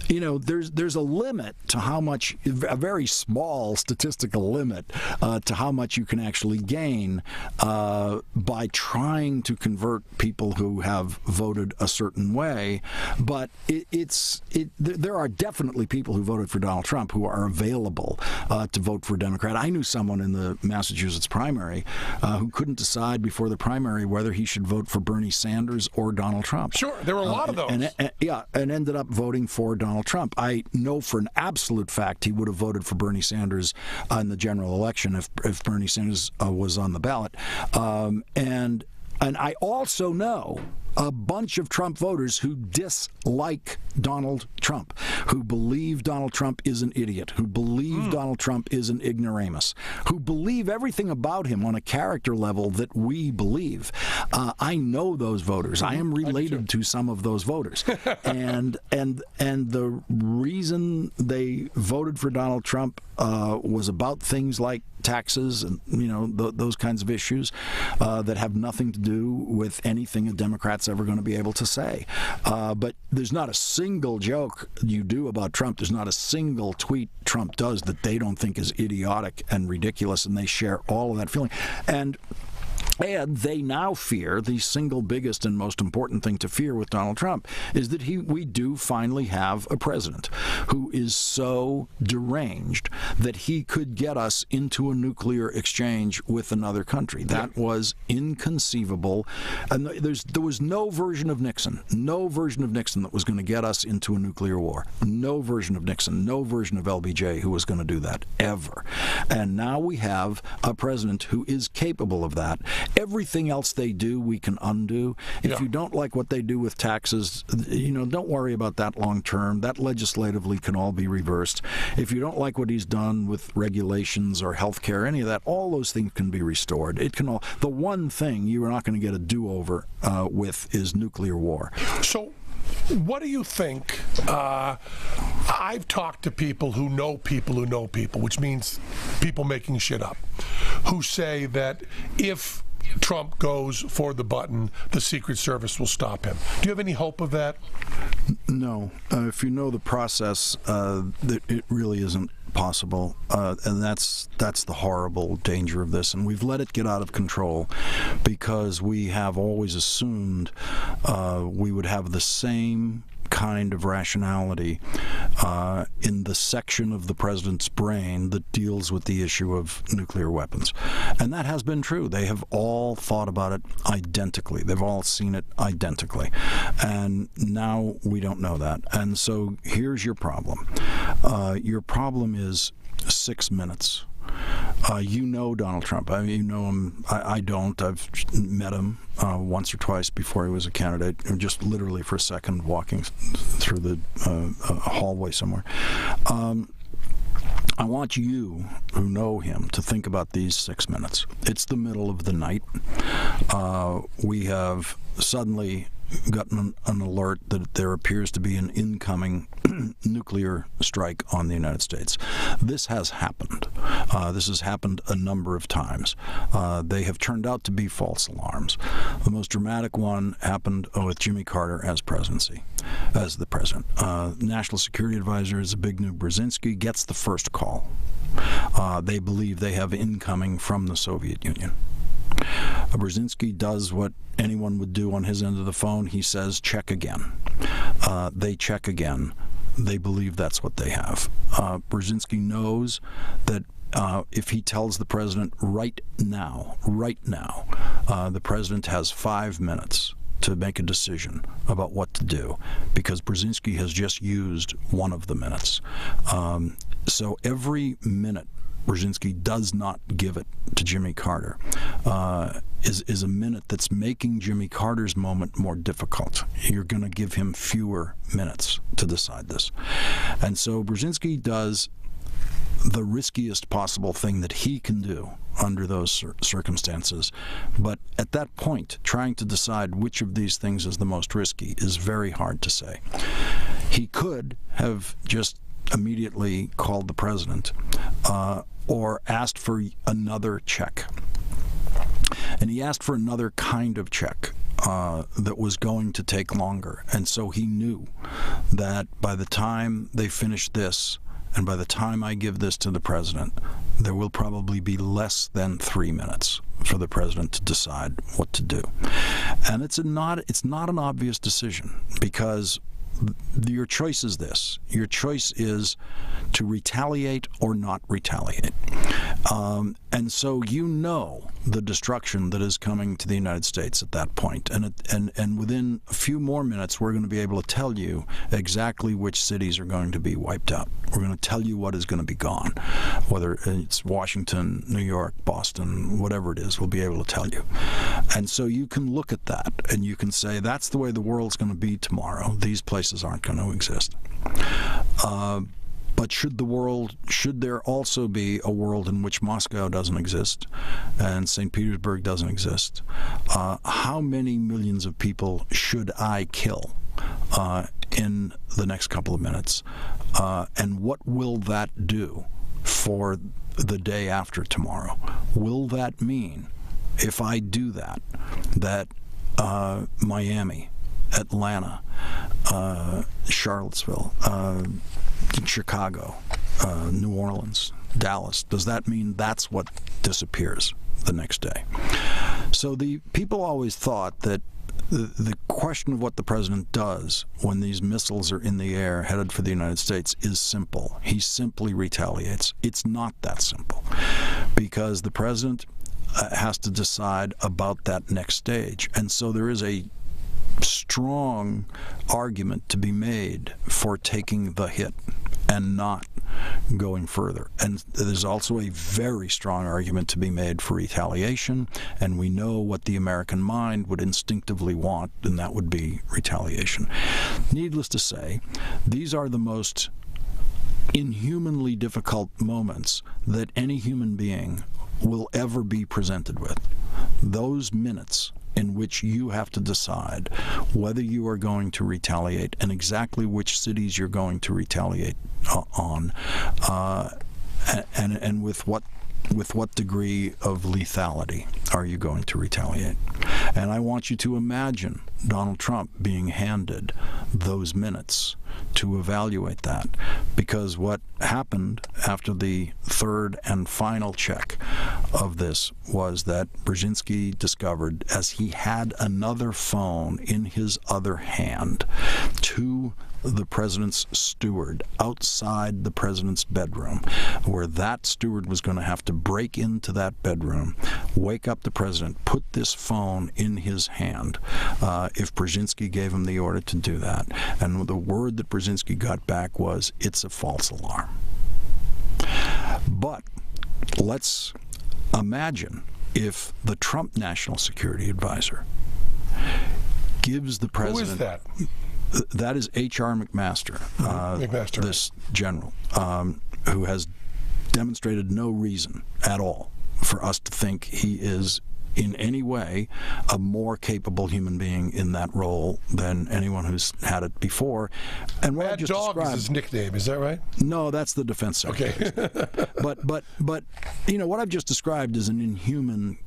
there's a limit to how much, a very small statistical limit to how much you can actually gain by trying to convert people who have voted a certain way. But there are definitely people who voted for Donald Trump who are available to vote for a Democrat. I knew someone in the Massachusetts primary who couldn't decide before the primary whether he should vote for Bernie Sanders or Donald Trump. Sure, there were a lot of those. And ended up voting for Donald Trump. I know for an absolute fact he would have voted for Bernie Sanders in the general election if Bernie Sanders was on the ballot. And I also know a bunch of Trump voters who dislike Donald Trump, who believe Donald Trump is an idiot, who believe Donald Trump is an ignoramus, who believe everything about him on a character level that we believe. I know those voters. I am related to some of those voters. and the reason they voted for Donald Trump was about things like taxes and those kinds of issues that have nothing to do with anything a Democrat's ever going to be able to say. But there's not a single joke you do about Trump. There's not a single tweet Trump does that they don't think is idiotic and ridiculous, and they share all of that feeling. And they now fear, the single biggest and most important thing to fear with Donald Trump is that we do finally have a president who is so deranged that he could get us into a nuclear exchange with another country. That was inconceivable. And there was no version of Nixon that was going to get us into a nuclear war. No version of Nixon, no version of LBJ who was going to do that, ever. And now we have a president who is capable of that. Everything else they do, we can undo. If you don't like what they do with taxes, don't worry about that long term. That legislatively can all be reversed. If you don't like what he's done with regulations or health care, any of that, all those things can be restored. It can all. The one thing you are not going to get a do-over with is nuclear war. So, what do you think? I've talked to people who know people who know people, which means people making shit up, who say that if Trump goes for the button, the Secret Service will stop him. Do you have any hope of that? No. If you know the process, it really isn't possible, and that's the horrible danger of this. And we've let it get out of control because we have always assumed we would have the same kind of rationality in the section of the president's brain that deals with the issue of nuclear weapons. And that has been true. They have all thought about it identically. They've all seen it identically. And now we don't know that. And so here's your problem. Your problem is 6 minutes. You know Donald Trump. I mean, you know him. I don't. I've met him once or twice before he was a candidate, just literally for a second walking through the hallway somewhere. I want you, who know him, to think about these 6 minutes. It's the middle of the night. We have suddenly gotten an alert that there appears to be an incoming nuclear strike on the United States. This has happened. This has happened a number of times. They have turned out to be false alarms. The most dramatic one happened with Jimmy Carter as the president. National Security Advisor Zbigniew Brzezinski gets the first call. They believe they have incoming from the Soviet Union. Brzezinski does what anyone would do on his end of the phone. He says, check again. They check again. They believe that's what they have. Brzezinski knows that if he tells the president right now, the president has 5 minutes to make a decision about what to do, because Brzezinski has just used one of the minutes. So every minute Brzezinski does not give it to Jimmy Carter is a minute that's making Jimmy Carter's moment more difficult. You're going to give him fewer minutes to decide this. And so Brzezinski does the riskiest possible thing that he can do under those circumstances. But at that point, trying to decide which of these things is the most risky is very hard to say. He could have just immediately called the president or asked for another check. And he asked for another kind of check that was going to take longer. And so he knew that by the time they finish this, and by the time I give this to the president, there will probably be less than 3 minutes for the president to decide what to do. And it's not an obvious decision, because your choice is this. Your choice is to retaliate or not retaliate. And so you know the destruction that is coming to the United States at that point. And within a few more minutes, we're going to be able to tell you exactly which cities are going to be wiped out. We're going to tell you what is going to be gone. Whether it's Washington, New York, Boston, whatever it is, we'll be able to tell you. And so you can look at that and you can say, that's the way the world's going to be tomorrow. These places aren't going to exist. But should there also be a world in which Moscow doesn't exist and St. Petersburg doesn't exist? How many millions of people should I kill in the next couple of minutes? And what will that do for the day after tomorrow? Will that mean, if I do that Miami, Atlanta, Charlottesville, Chicago, New Orleans, Dallas, does that mean that's what disappears the next day? So the people always thought that the question of what the president does when these missiles are in the air headed for the United States is simple. He simply retaliates. It's not that simple, because the president has to decide about that next stage. And so there is a strong argument to be made for taking the hit and not going further. And there's also a very strong argument to be made for retaliation, and we know what the American mind would instinctively want, and that would be retaliation. Needless to say, these are the most inhumanly difficult moments that any human being will ever be presented with. Those minutes in which you have to decide whether you are going to retaliate and exactly which cities you're going to retaliate on, and with what degree of lethality are you going to retaliate. And I want you to imagine Donald Trump being handed those minutes to evaluate that, because what happened after the third and final check of this was that Brzezinski discovered, as he had another phone in his other hand, to the president's steward outside the president's bedroom, where that steward was going to have to break into that bedroom, wake up the president, put this phone in his hand, if Brzezinski gave him the order to do that. And the word that Brzezinski got back was, it's a false alarm. But let's imagine if the Trump National Security Advisor gives the president... Who is that? That is H.R. McMaster, McMaster, this general, who has demonstrated no reason at all for us to think he is in any way a more capable human being in that role than anyone who's had it before. And what I Mad just Dog described, is his nickname, is that right? No, that's the defense secretary. Okay. but you know, what I've just described is an inhuman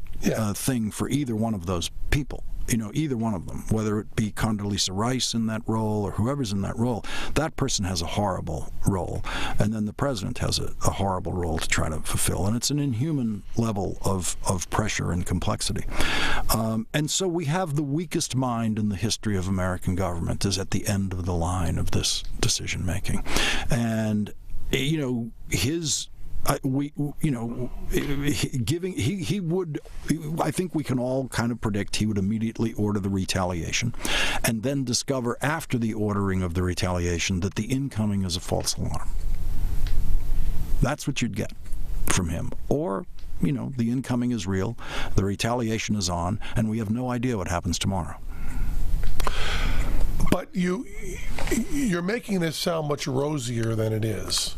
thing for either one of those people. You know, either one of them, whether it be Condoleezza Rice in that role or whoever's in that role, that person has a horrible role. And then the president has a horrible role to try to fulfill. And it's an inhuman level of pressure and complexity. And so we have the weakest mind in the history of American government is at the end of the line of this decision making. And, you know, his... he would, I think we can all kind of predict he would immediately order the retaliation and then discover after the ordering of the retaliation that the incoming is a false alarm. That's what you'd get from him. Or, you know, the incoming is real, the retaliation is on, and we have no idea what happens tomorrow. But you're making this sound much rosier than it is.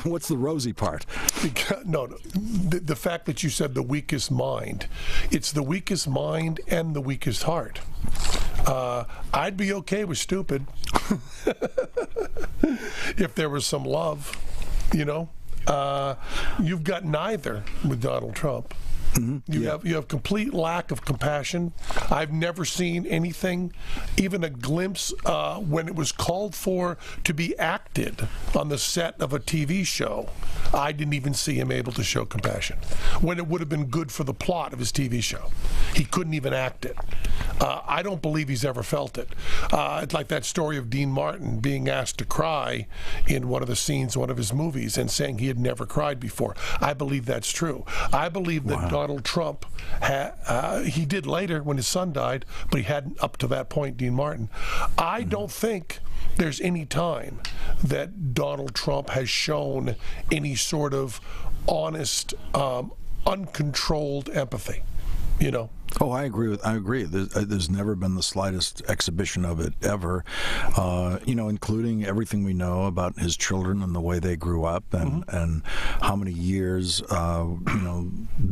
What's the rosy part? Because, no, the fact that you said the weakest mind, it's the weakest mind and the weakest heart. I'd be okay with stupid if there was some love, you know. You've got neither with Donald Trump. Mm-hmm. You have complete lack of compassion. I've never seen anything, even a glimpse, when it was called for to be acted on the set of a TV show. I didn't even see him able to show compassion when it would have been good for the plot of his TV show. He couldn't even act it. I don't believe he's ever felt it. It's like that story of Dean Martin being asked to cry in one of the scenes, one of his movies, and saying he had never cried before. I believe that's true. I believe that Donald Trump, he did later when his son died, but he hadn't up to that point, Dean Martin. I don't think there's any time that Donald Trump has shown any sort of honest, uncontrolled empathy, you know. Oh, I agree. There's never been the slightest exhibition of it ever, you know, including everything we know about his children and the way they grew up and how many years, you know,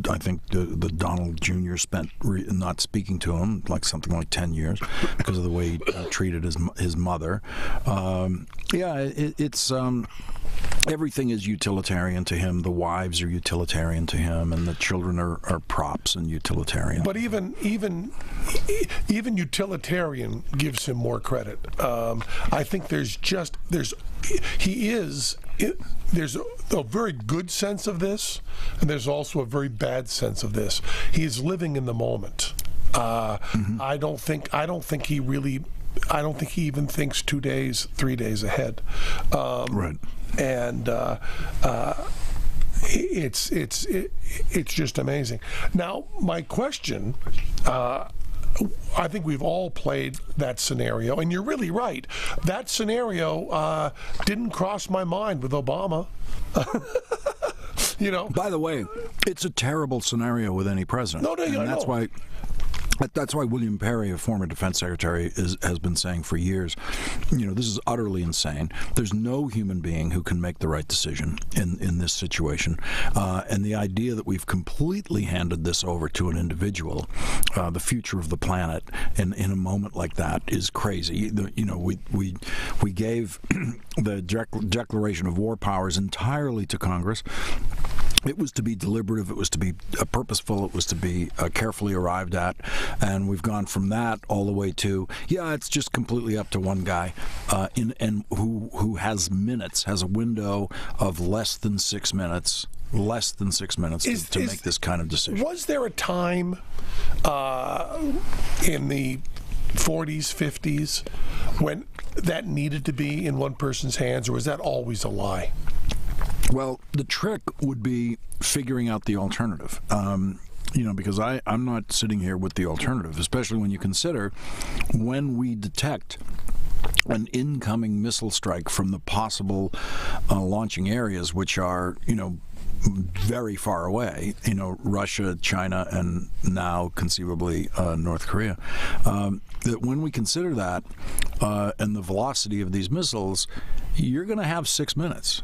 I think the Donald Jr. spent not speaking to him, like something like 10 years because of the way he treated his mother. It's everything is utilitarian to him. The wives are utilitarian to him, and the children are props and utilitarian. But even utilitarian gives him more credit. I think there's a very good sense of this, and there's also a very bad sense of this. He is living in the moment. I don't think he even thinks 2 days, 3 days ahead. Right. And it's just amazing. Now, my question, I think we've all played that scenario, and you're really right. That scenario didn't cross my mind with Obama. You know. By the way, it's a terrible scenario with any president. That's why William Perry, a former defense secretary, has been saying for years, you know, this is utterly insane. There's no human being who can make the right decision in this situation. And the idea that we've completely handed this over to an individual, the future of the planet, in a moment like that is crazy. You know, we gave the Declaration of War powers entirely to Congress. It was to be deliberative, it was to be purposeful, it was to be carefully arrived at, and we've gone from that all the way to, it's just completely up to one guy who has a window of less than 6 minutes to make this kind of decision. Was there a time in the 40s, 50s when that needed to be in one person's hands, or was that always a lie? Well, the trick would be figuring out the alternative. Because I'm not sitting here with the alternative, especially when you consider when we detect an incoming missile strike from the possible launching areas, which are, very far away, Russia, China, and now conceivably North Korea, that when we consider that and the velocity of these missiles, you're going to have 6 minutes.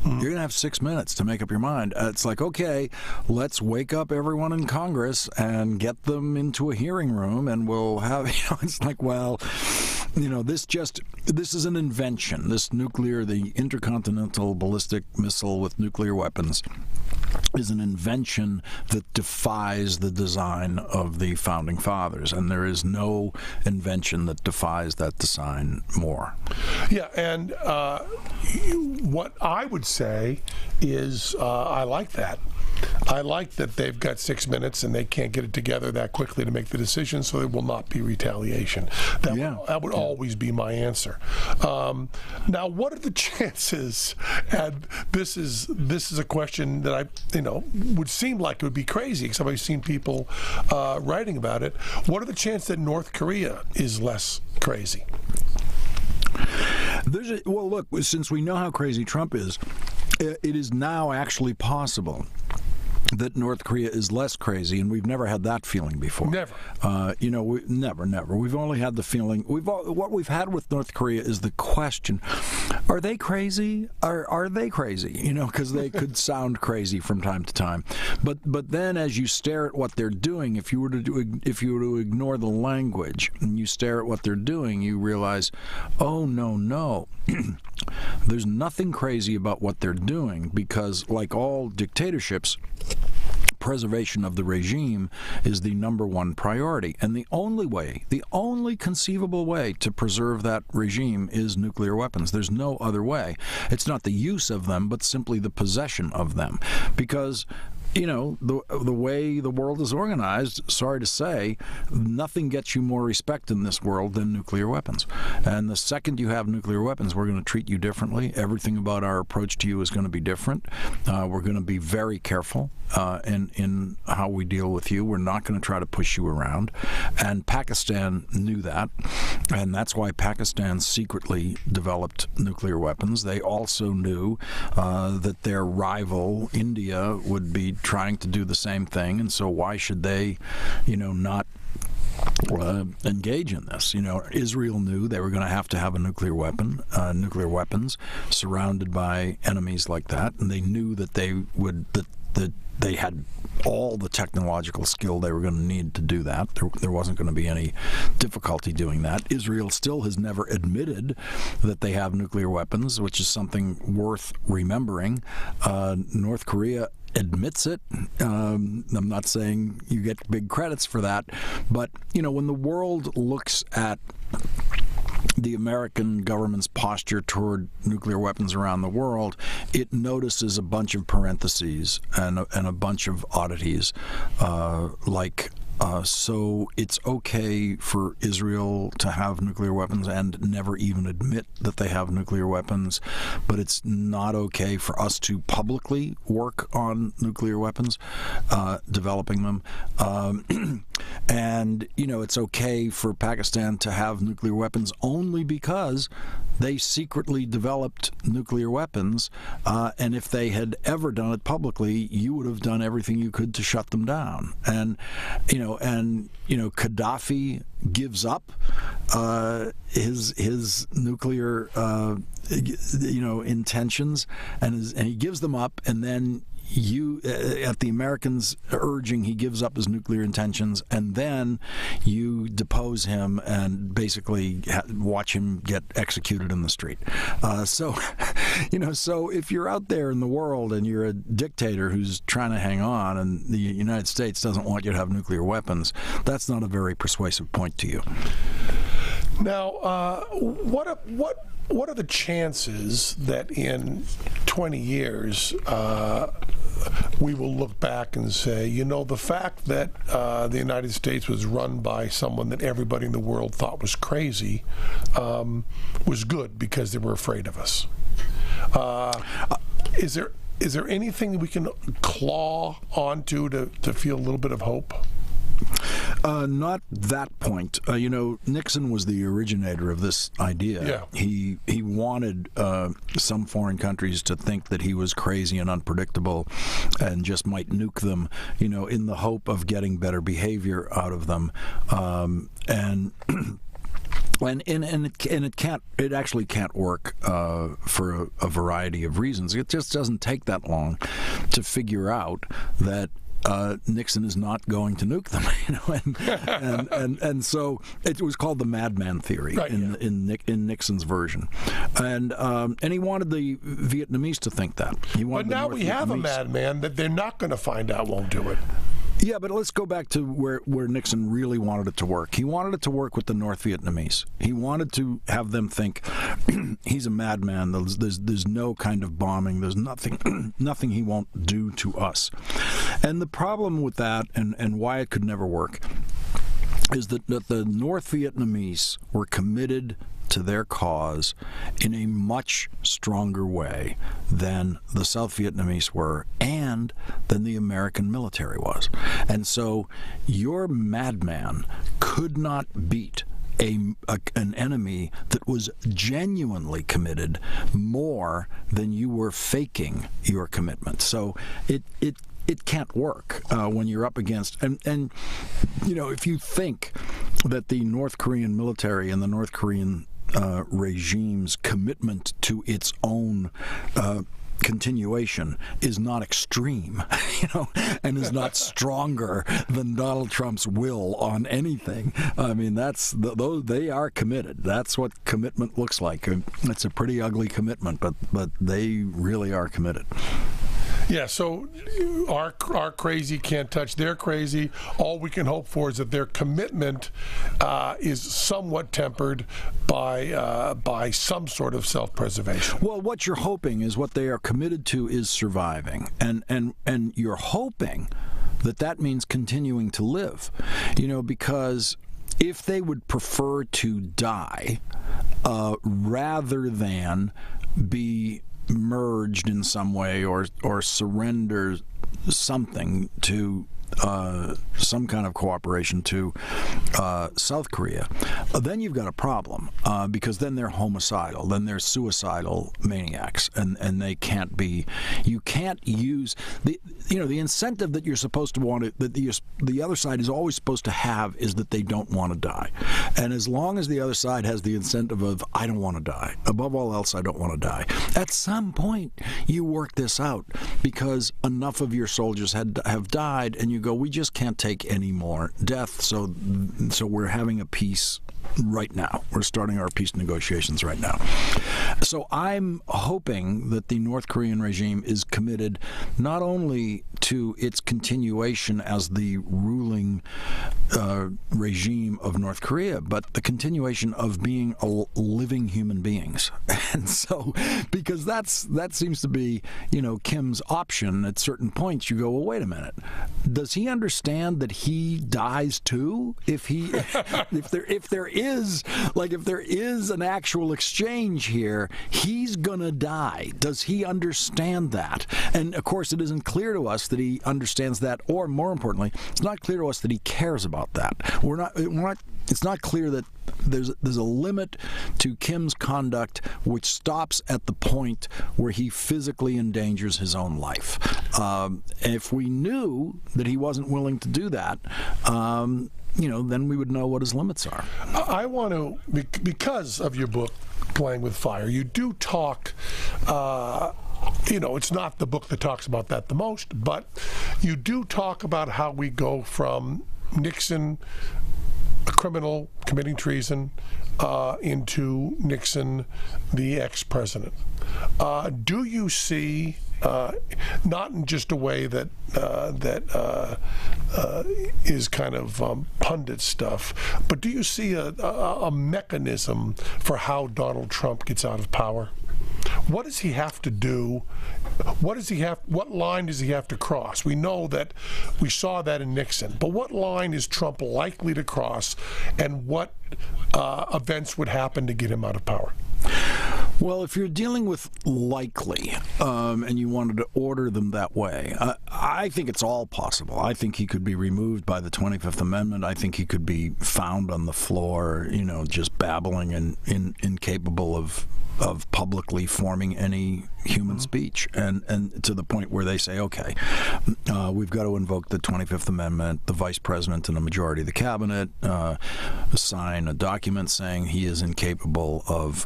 You're going to have 6 minutes to make up your mind. It's like, okay, let's wake up everyone in Congress and get them into a hearing room, and we'll have, it's like, well, this is an invention. This the intercontinental ballistic missile with nuclear weapons is an invention that defies the design of the founding fathers, and there is no invention that defies that design more. Yeah, and what I would say is I like that. I like that they've got 6 minutes and they can't get it together that quickly to make the decision, so there will not be retaliation. That would always be my answer. Now, what are the chances? And this is a question that I would seem like it would be crazy because I've seen people writing about it. What are the chances that North Korea is less crazy? Well, look, since we know how crazy Trump is, it is now actually possible that North Korea is less crazy, and we've never had that feeling before. Never. Never. We've only had the feeling. What we've had with North Korea is the question: are they crazy? Are they crazy? Because they could sound crazy from time to time. But then, as you stare at what they're doing, if you were to ignore the language and you stare at what they're doing, you realize, oh no. There's nothing crazy about what they're doing, because, like all dictatorships, preservation of the regime is the number one priority. And the only conceivable way to preserve that regime is nuclear weapons. There's no other way. It's not the use of them, but simply the possession of them. Because the way the world is organized, sorry to say, nothing gets you more respect in this world than nuclear weapons. And the second you have nuclear weapons, we're going to treat you differently. Everything about our approach to you is going to be different. We're going to be very careful in how we deal with you. We're not going to try to push you around. And Pakistan knew that, and that's why Pakistan secretly developed nuclear weapons. They also knew that their rival, India, would be trying to do the same thing, and so why should they, not engage in this? Israel knew they were going to have a nuclear weapons surrounded by enemies like that, and they knew that they had all the technological skill they were going to need to do that. There wasn't going to be any difficulty doing that. Israel still has never admitted that they have nuclear weapons, which is something worth remembering. North Korea admits it. I'm not saying you get big credits for that, but when the world looks at the American government's posture toward nuclear weapons around the world, it notices a bunch of parentheses and a bunch of oddities, so it's okay for Israel to have nuclear weapons and never even admit that they have nuclear weapons, but it's not okay for us to publicly work on nuclear weapons, developing them. And, it's okay for Pakistan to have nuclear weapons only because they secretly developed nuclear weapons, and if they had ever done it publicly, you would have done everything you could to shut them down. And Gaddafi gives up his nuclear intentions, and he gives them up, and then at the Americans' urging, he gives up his nuclear intentions, and then you depose him and basically watch him get executed in the street. So if you're out there in the world and you're a dictator who's trying to hang on, and the United States doesn't want you to have nuclear weapons, that's not a very persuasive point to you. Now, what are the chances that in 20 years we will look back and say, the fact that the United States was run by someone that everybody in the world thought was crazy was good because they were afraid of us? Is there anything that we can claw onto to feel a little bit of hope? Not that point. Nixon was the originator of this idea. Yeah. He wanted some foreign countries to think that he was crazy and unpredictable and just might nuke them, in the hope of getting better behavior out of them. And it actually can't work for a variety of reasons. It just doesn't take that long to figure out that Nixon is not going to nuke them, and so it was called the madman theory, right, in Nixon's version, and he wanted the Vietnamese to think that. But now we have a madman that they're not going to find out won't do it. Yeah, but let's go back to where Nixon really wanted it to work. He wanted it to work with the North Vietnamese. He wanted to have them think he's a madman. There's no kind of bombing. There's nothing he won't do to us. And the problem with that, and why it could never work, is that the North Vietnamese were committed to their cause in a much stronger way than the South Vietnamese were and than the American military was. And so your madman could not beat an enemy that was genuinely committed more than you were faking your commitment. So it can't work when you're up against, and if you think that the North Korean military and the North Korean regime's commitment to its own continuation is not extreme, and is not stronger than Donald Trump's will on anything. I mean, they are committed. That's what commitment looks like. It's a pretty ugly commitment, but they really are committed. Yeah, so our crazy can't touch their crazy. All we can hope for is that their commitment is somewhat tempered by some sort of self-preservation. Well, what you're hoping is what they are committed to is surviving, and you're hoping that means continuing to live, because if they would prefer to die rather than be merged in some way or surrender something to some kind of cooperation to South Korea, then you've got a problem because then they're homicidal, then they're suicidal maniacs, and they can't be. You can't use the incentive that you're supposed to want to, that the other side is always supposed to have, is that they don't want to die. And as long as the other side has the incentive of I don't want to die, above all else I don't want to die, at some point you work this out because enough of your soldiers have died, and you go, we just can't take any more death, so we're having a peace right now. We're starting our peace negotiations right now. So I'm hoping that the North Korean regime is committed not only to its continuation as the ruling regime of North Korea, but the continuation of being living human beings. And so, because that seems to be, Kim's option at certain points, you go, well, wait a minute. Does he understand that he dies too? If there is an actual exchange here, he's gonna die. Does he understand that? And of course, it isn't clear to us that he understands that, or more importantly, it's not clear to us that he cares about that. It's not clear that there's a limit to Kim's conduct which stops at the point where he physically endangers his own life. If we knew that he wasn't willing to do that, then we would know what his limits are. I want to, because of your book, Playing with Fire, you do talk it's not the book that talks about that the most, but you do talk about how we go from Nixon, a criminal committing treason, into Nixon, the ex-president. Do you see, not in just a way that is kind of pundit stuff, but do you see a mechanism for how Donald Trump gets out of power? What does he have to do? What line does he have to cross? We know that we saw that in Nixon, but what line is Trump likely to cross, and what events would happen to get him out of power? Well, if you're dealing with likely, and you wanted to order them that way, I think it's all possible. I think he could be removed by the 25th Amendment. I think he could be found on the floor, just babbling and incapable of publicly forming any human speech, and to the point where they say, okay, we've got to invoke the 25th Amendment. The vice president and a majority of the cabinet sign a document saying he is incapable of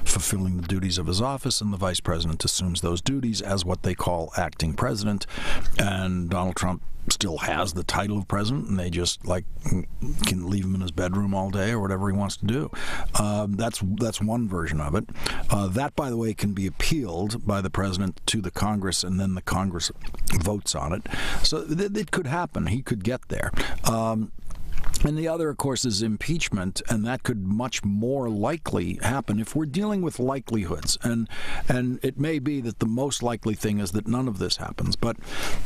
fulfilling the duties of his office, and the vice president assumes those duties as what they call acting president, and Donald Trump still has the title of president, and they just can leave him in his bedroom all day or whatever he wants to do. That's one version of it. That, by the way, can be appealed by the president to the Congress, and then the Congress votes on it. So it could happen. He could get there. And the other, of course, is impeachment, and that could much more likely happen if we're dealing with likelihoods. And it may be that the most likely thing is that none of this happens. But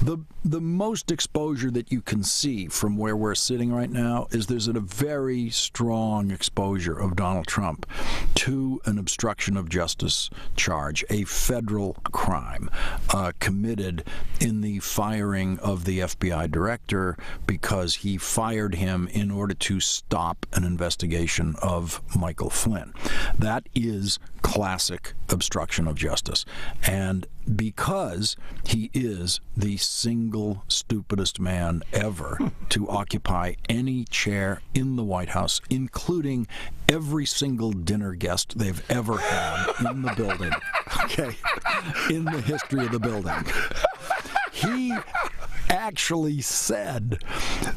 the most exposure that you can see from where we're sitting right now is there's a very strong exposure of Donald Trump to an obstruction of justice charge, a federal crime committed in the firing of the FBI director because he fired him in order to stop an investigation of Michael Flynn. That is classic obstruction of justice. And because he is the single stupidest man ever to occupy any chair in the White House, including every single dinner guest they've ever had in the building, okay, in the history of the building, he actually said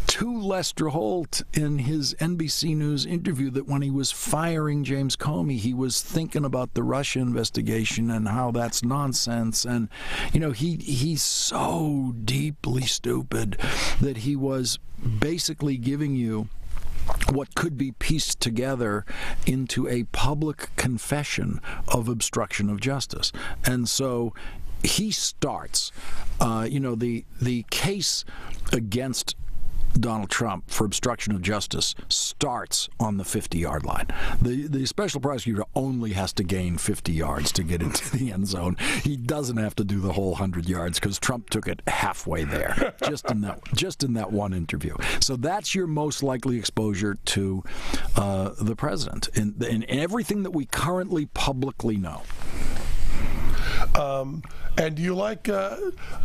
to Lester Holt in his NBC News interview that when he was firing James Comey, he was thinking about the Russia investigation and how that's nonsense. And, he's so deeply stupid that he was basically giving you what could be pieced together into a public confession of obstruction of justice. And so he starts, the case against Donald Trump for obstruction of justice starts on the 50-yard line. The special prosecutor only has to gain 50 yards to get into the end zone. He doesn't have to do the whole 100 yards because Trump took it halfway there, just in that one interview. So that's your most likely exposure to the president in everything that we currently publicly know. And do you like, I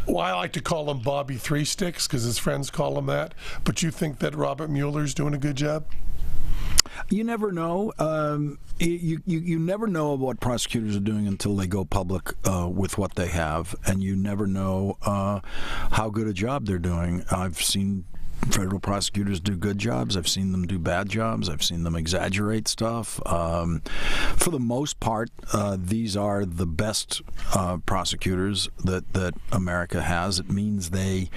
like to call him Bobby Three Sticks because his friends call him that, but you think that Robert Mueller's doing a good job? You never know. You never know what prosecutors are doing until they go public with what they have, and you never know how good a job they're doing. I've seen federal prosecutors do good jobs. I've seen them do bad jobs. I've seen them exaggerate stuff. For the most part, these are the best prosecutors that America has. It means they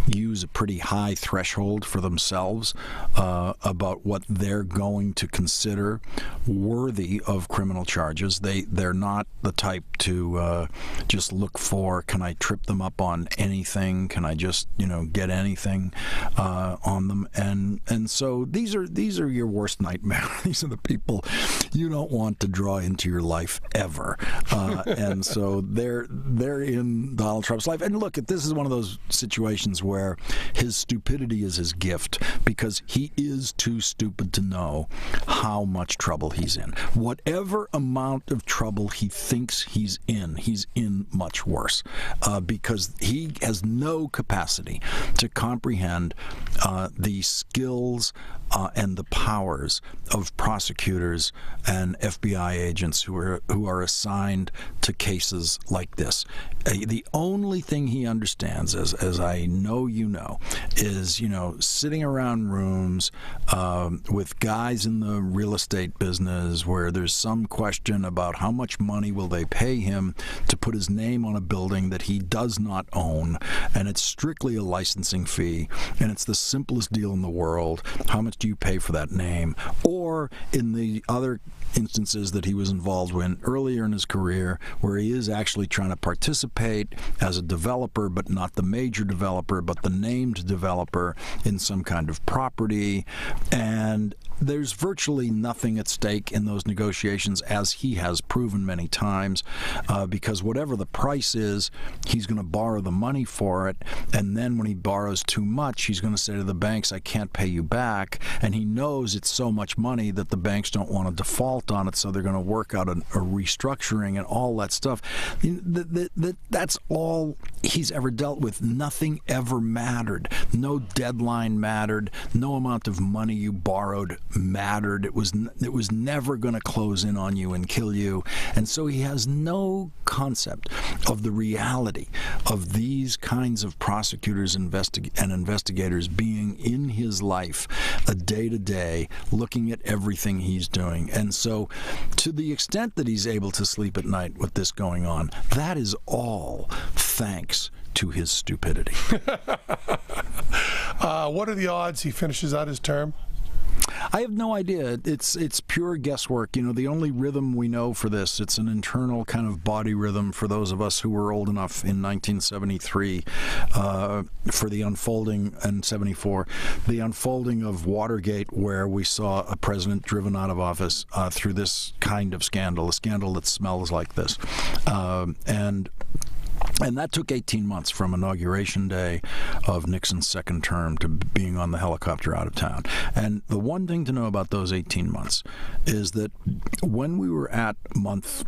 use a pretty high threshold for themselves about what they're going to consider worthy of criminal charges. They're not the type to just look for, can I trip them up on anything? Can I just get anything on them? And so these are your worst nightmare. These are the people you don't want to draw into your life ever. And so they're in Donald Trump's life. And look, this is one of those situations where his stupidity is his gift because he is too stupid to know how much trouble he's in. Whatever amount of trouble he thinks he's in much worse because he has no capacity to comprehend the skills and the powers of prosecutors and FBI agents who are assigned to cases like this. The only thing he understands, as I know you know, is sitting around rooms with guys in the real estate business where there's some question about how much money will they pay him to put his name on a building that he does not own, and it's strictly a licensing fee, and it's the simplest deal in the world. How much do you pay for that name? Or in the other instances that he was involved in earlier in his career, where he is actually trying to participate as a developer, but not the major developer, but the named developer in some kind of property. And there's virtually nothing at stake in those negotiations, as he has proven many times, because whatever the price is, he's going to borrow the money for it, and then when he borrows too much, he's going to say to the banks, I can't pay you back, and he knows it's so much money that the banks don't want to default on it, so they're going to work out a restructuring and all that stuff. That's all he's ever dealt with. Nothing ever mattered. No deadline mattered. No amount of money you borrowed mattered. It was never going to close in on you and kill you. And so he has no concept of the reality of these kinds of prosecutors and investigators being in his life a day to day, looking at everything he's doing. And so to the extent that he's able to sleep at night with this going on, that is all thanks to his stupidity. What are the odds he finishes out his term? I have no idea. It's pure guesswork. The only rhythm we know for this, it's an internal kind of body rhythm for those of us who were old enough in 1973 for the unfolding, and 74, the unfolding of Watergate, where we saw a president driven out of office through this kind of scandal, a scandal that smells like this. And that took 18 months from inauguration day of Nixon's second term to being on the helicopter out of town. And the one thing to know about those 18 months is that when we were at month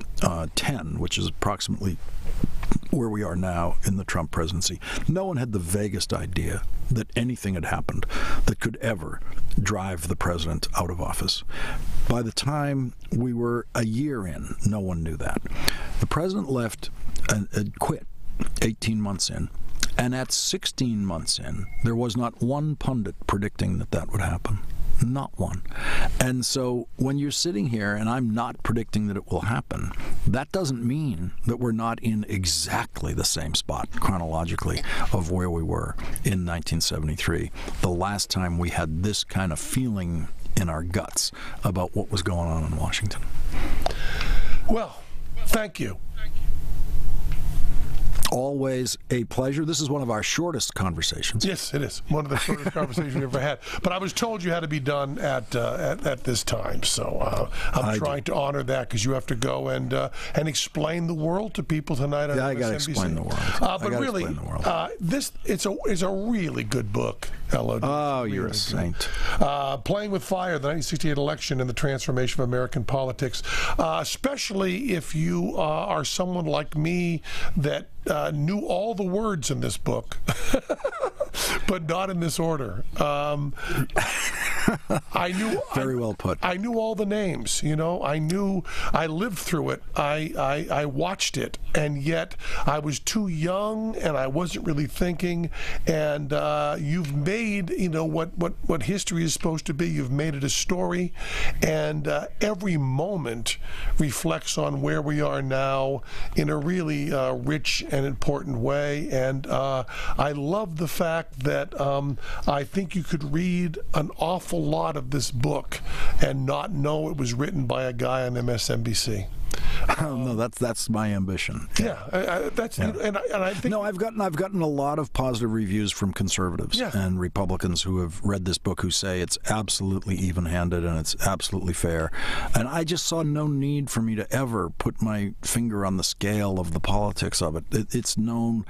10, which is approximately where we are now in the Trump presidency, no one had the vaguest idea that anything had happened that could ever drive the president out of office. By the time we were a year in, no one knew that. The president left and quit 18 months in. And at 16 months in, there was not one pundit predicting that would happen. Not one. And so when you're sitting here, and I'm not predicting that it will happen, that doesn't mean that we're not in exactly the same spot chronologically of where we were in 1973, the last time we had this kind of feeling in our guts about what was going on in Washington. Well, thank you. Always a pleasure. This is one of our shortest conversations. Yes, it is. One of the shortest conversations we've ever had. But I was told you had to be done at this time, so I'm trying to honor that, because you have to go and explain the world to people tonight on MSNBC. I got to explain the world. But really, it's a really good book, LOD. Oh, really you're a saint. Playing with Fire, the 1968 election and the transformation of American politics, especially if you are someone like me that knew all the words in this book, but not in this order. I knew very well put. I knew all the names. I lived through it. I watched it, and yet I was too young, and I wasn't really thinking. And you've made what history is supposed to be. You've made it a story, and every moment reflects on where we are now in a really rich and important way. And I love the fact that I think you could read an awful lot of this book and not know it was written by a guy on MSNBC. No, that's my ambition. Yeah, and I think I've gotten a lot of positive reviews from conservatives and Republicans who have read this book, who say it's absolutely even-handed and it's absolutely fair. And I just saw no need for me to ever put my finger on the scale of the politics of it. It's known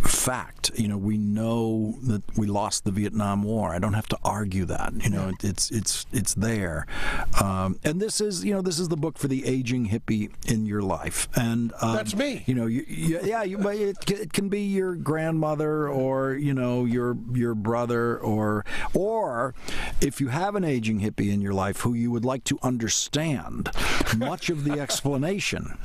fact. We know that we lost the Vietnam War. I don't have to argue that. It's there. And this is the book for the aging hippie hippie in your life, and That's me. You know, but it can be your grandmother, or your brother, or if you have an aging hippie in your life who you would like to understand, much of the explanation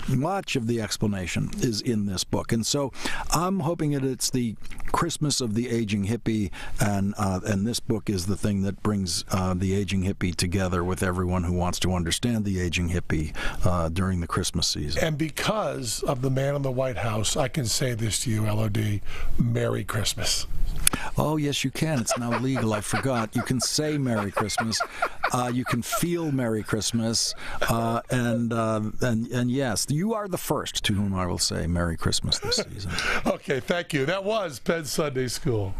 is in this book. And so I'm hoping that it's the Christmas of the aging hippie, and this book is the thing that brings the aging hippie together with everyone who wants to understand the aging hippie during the Christmas season. And because of the man in the White House, I can say this to you, LOD, Merry Christmas. Oh, yes, you can. It's now legal. I forgot. You can say Merry Christmas. You can feel Merry Christmas. And yes, you are the first to whom I will say Merry Christmas this season. Okay, thank you. That was Penn Sunday School.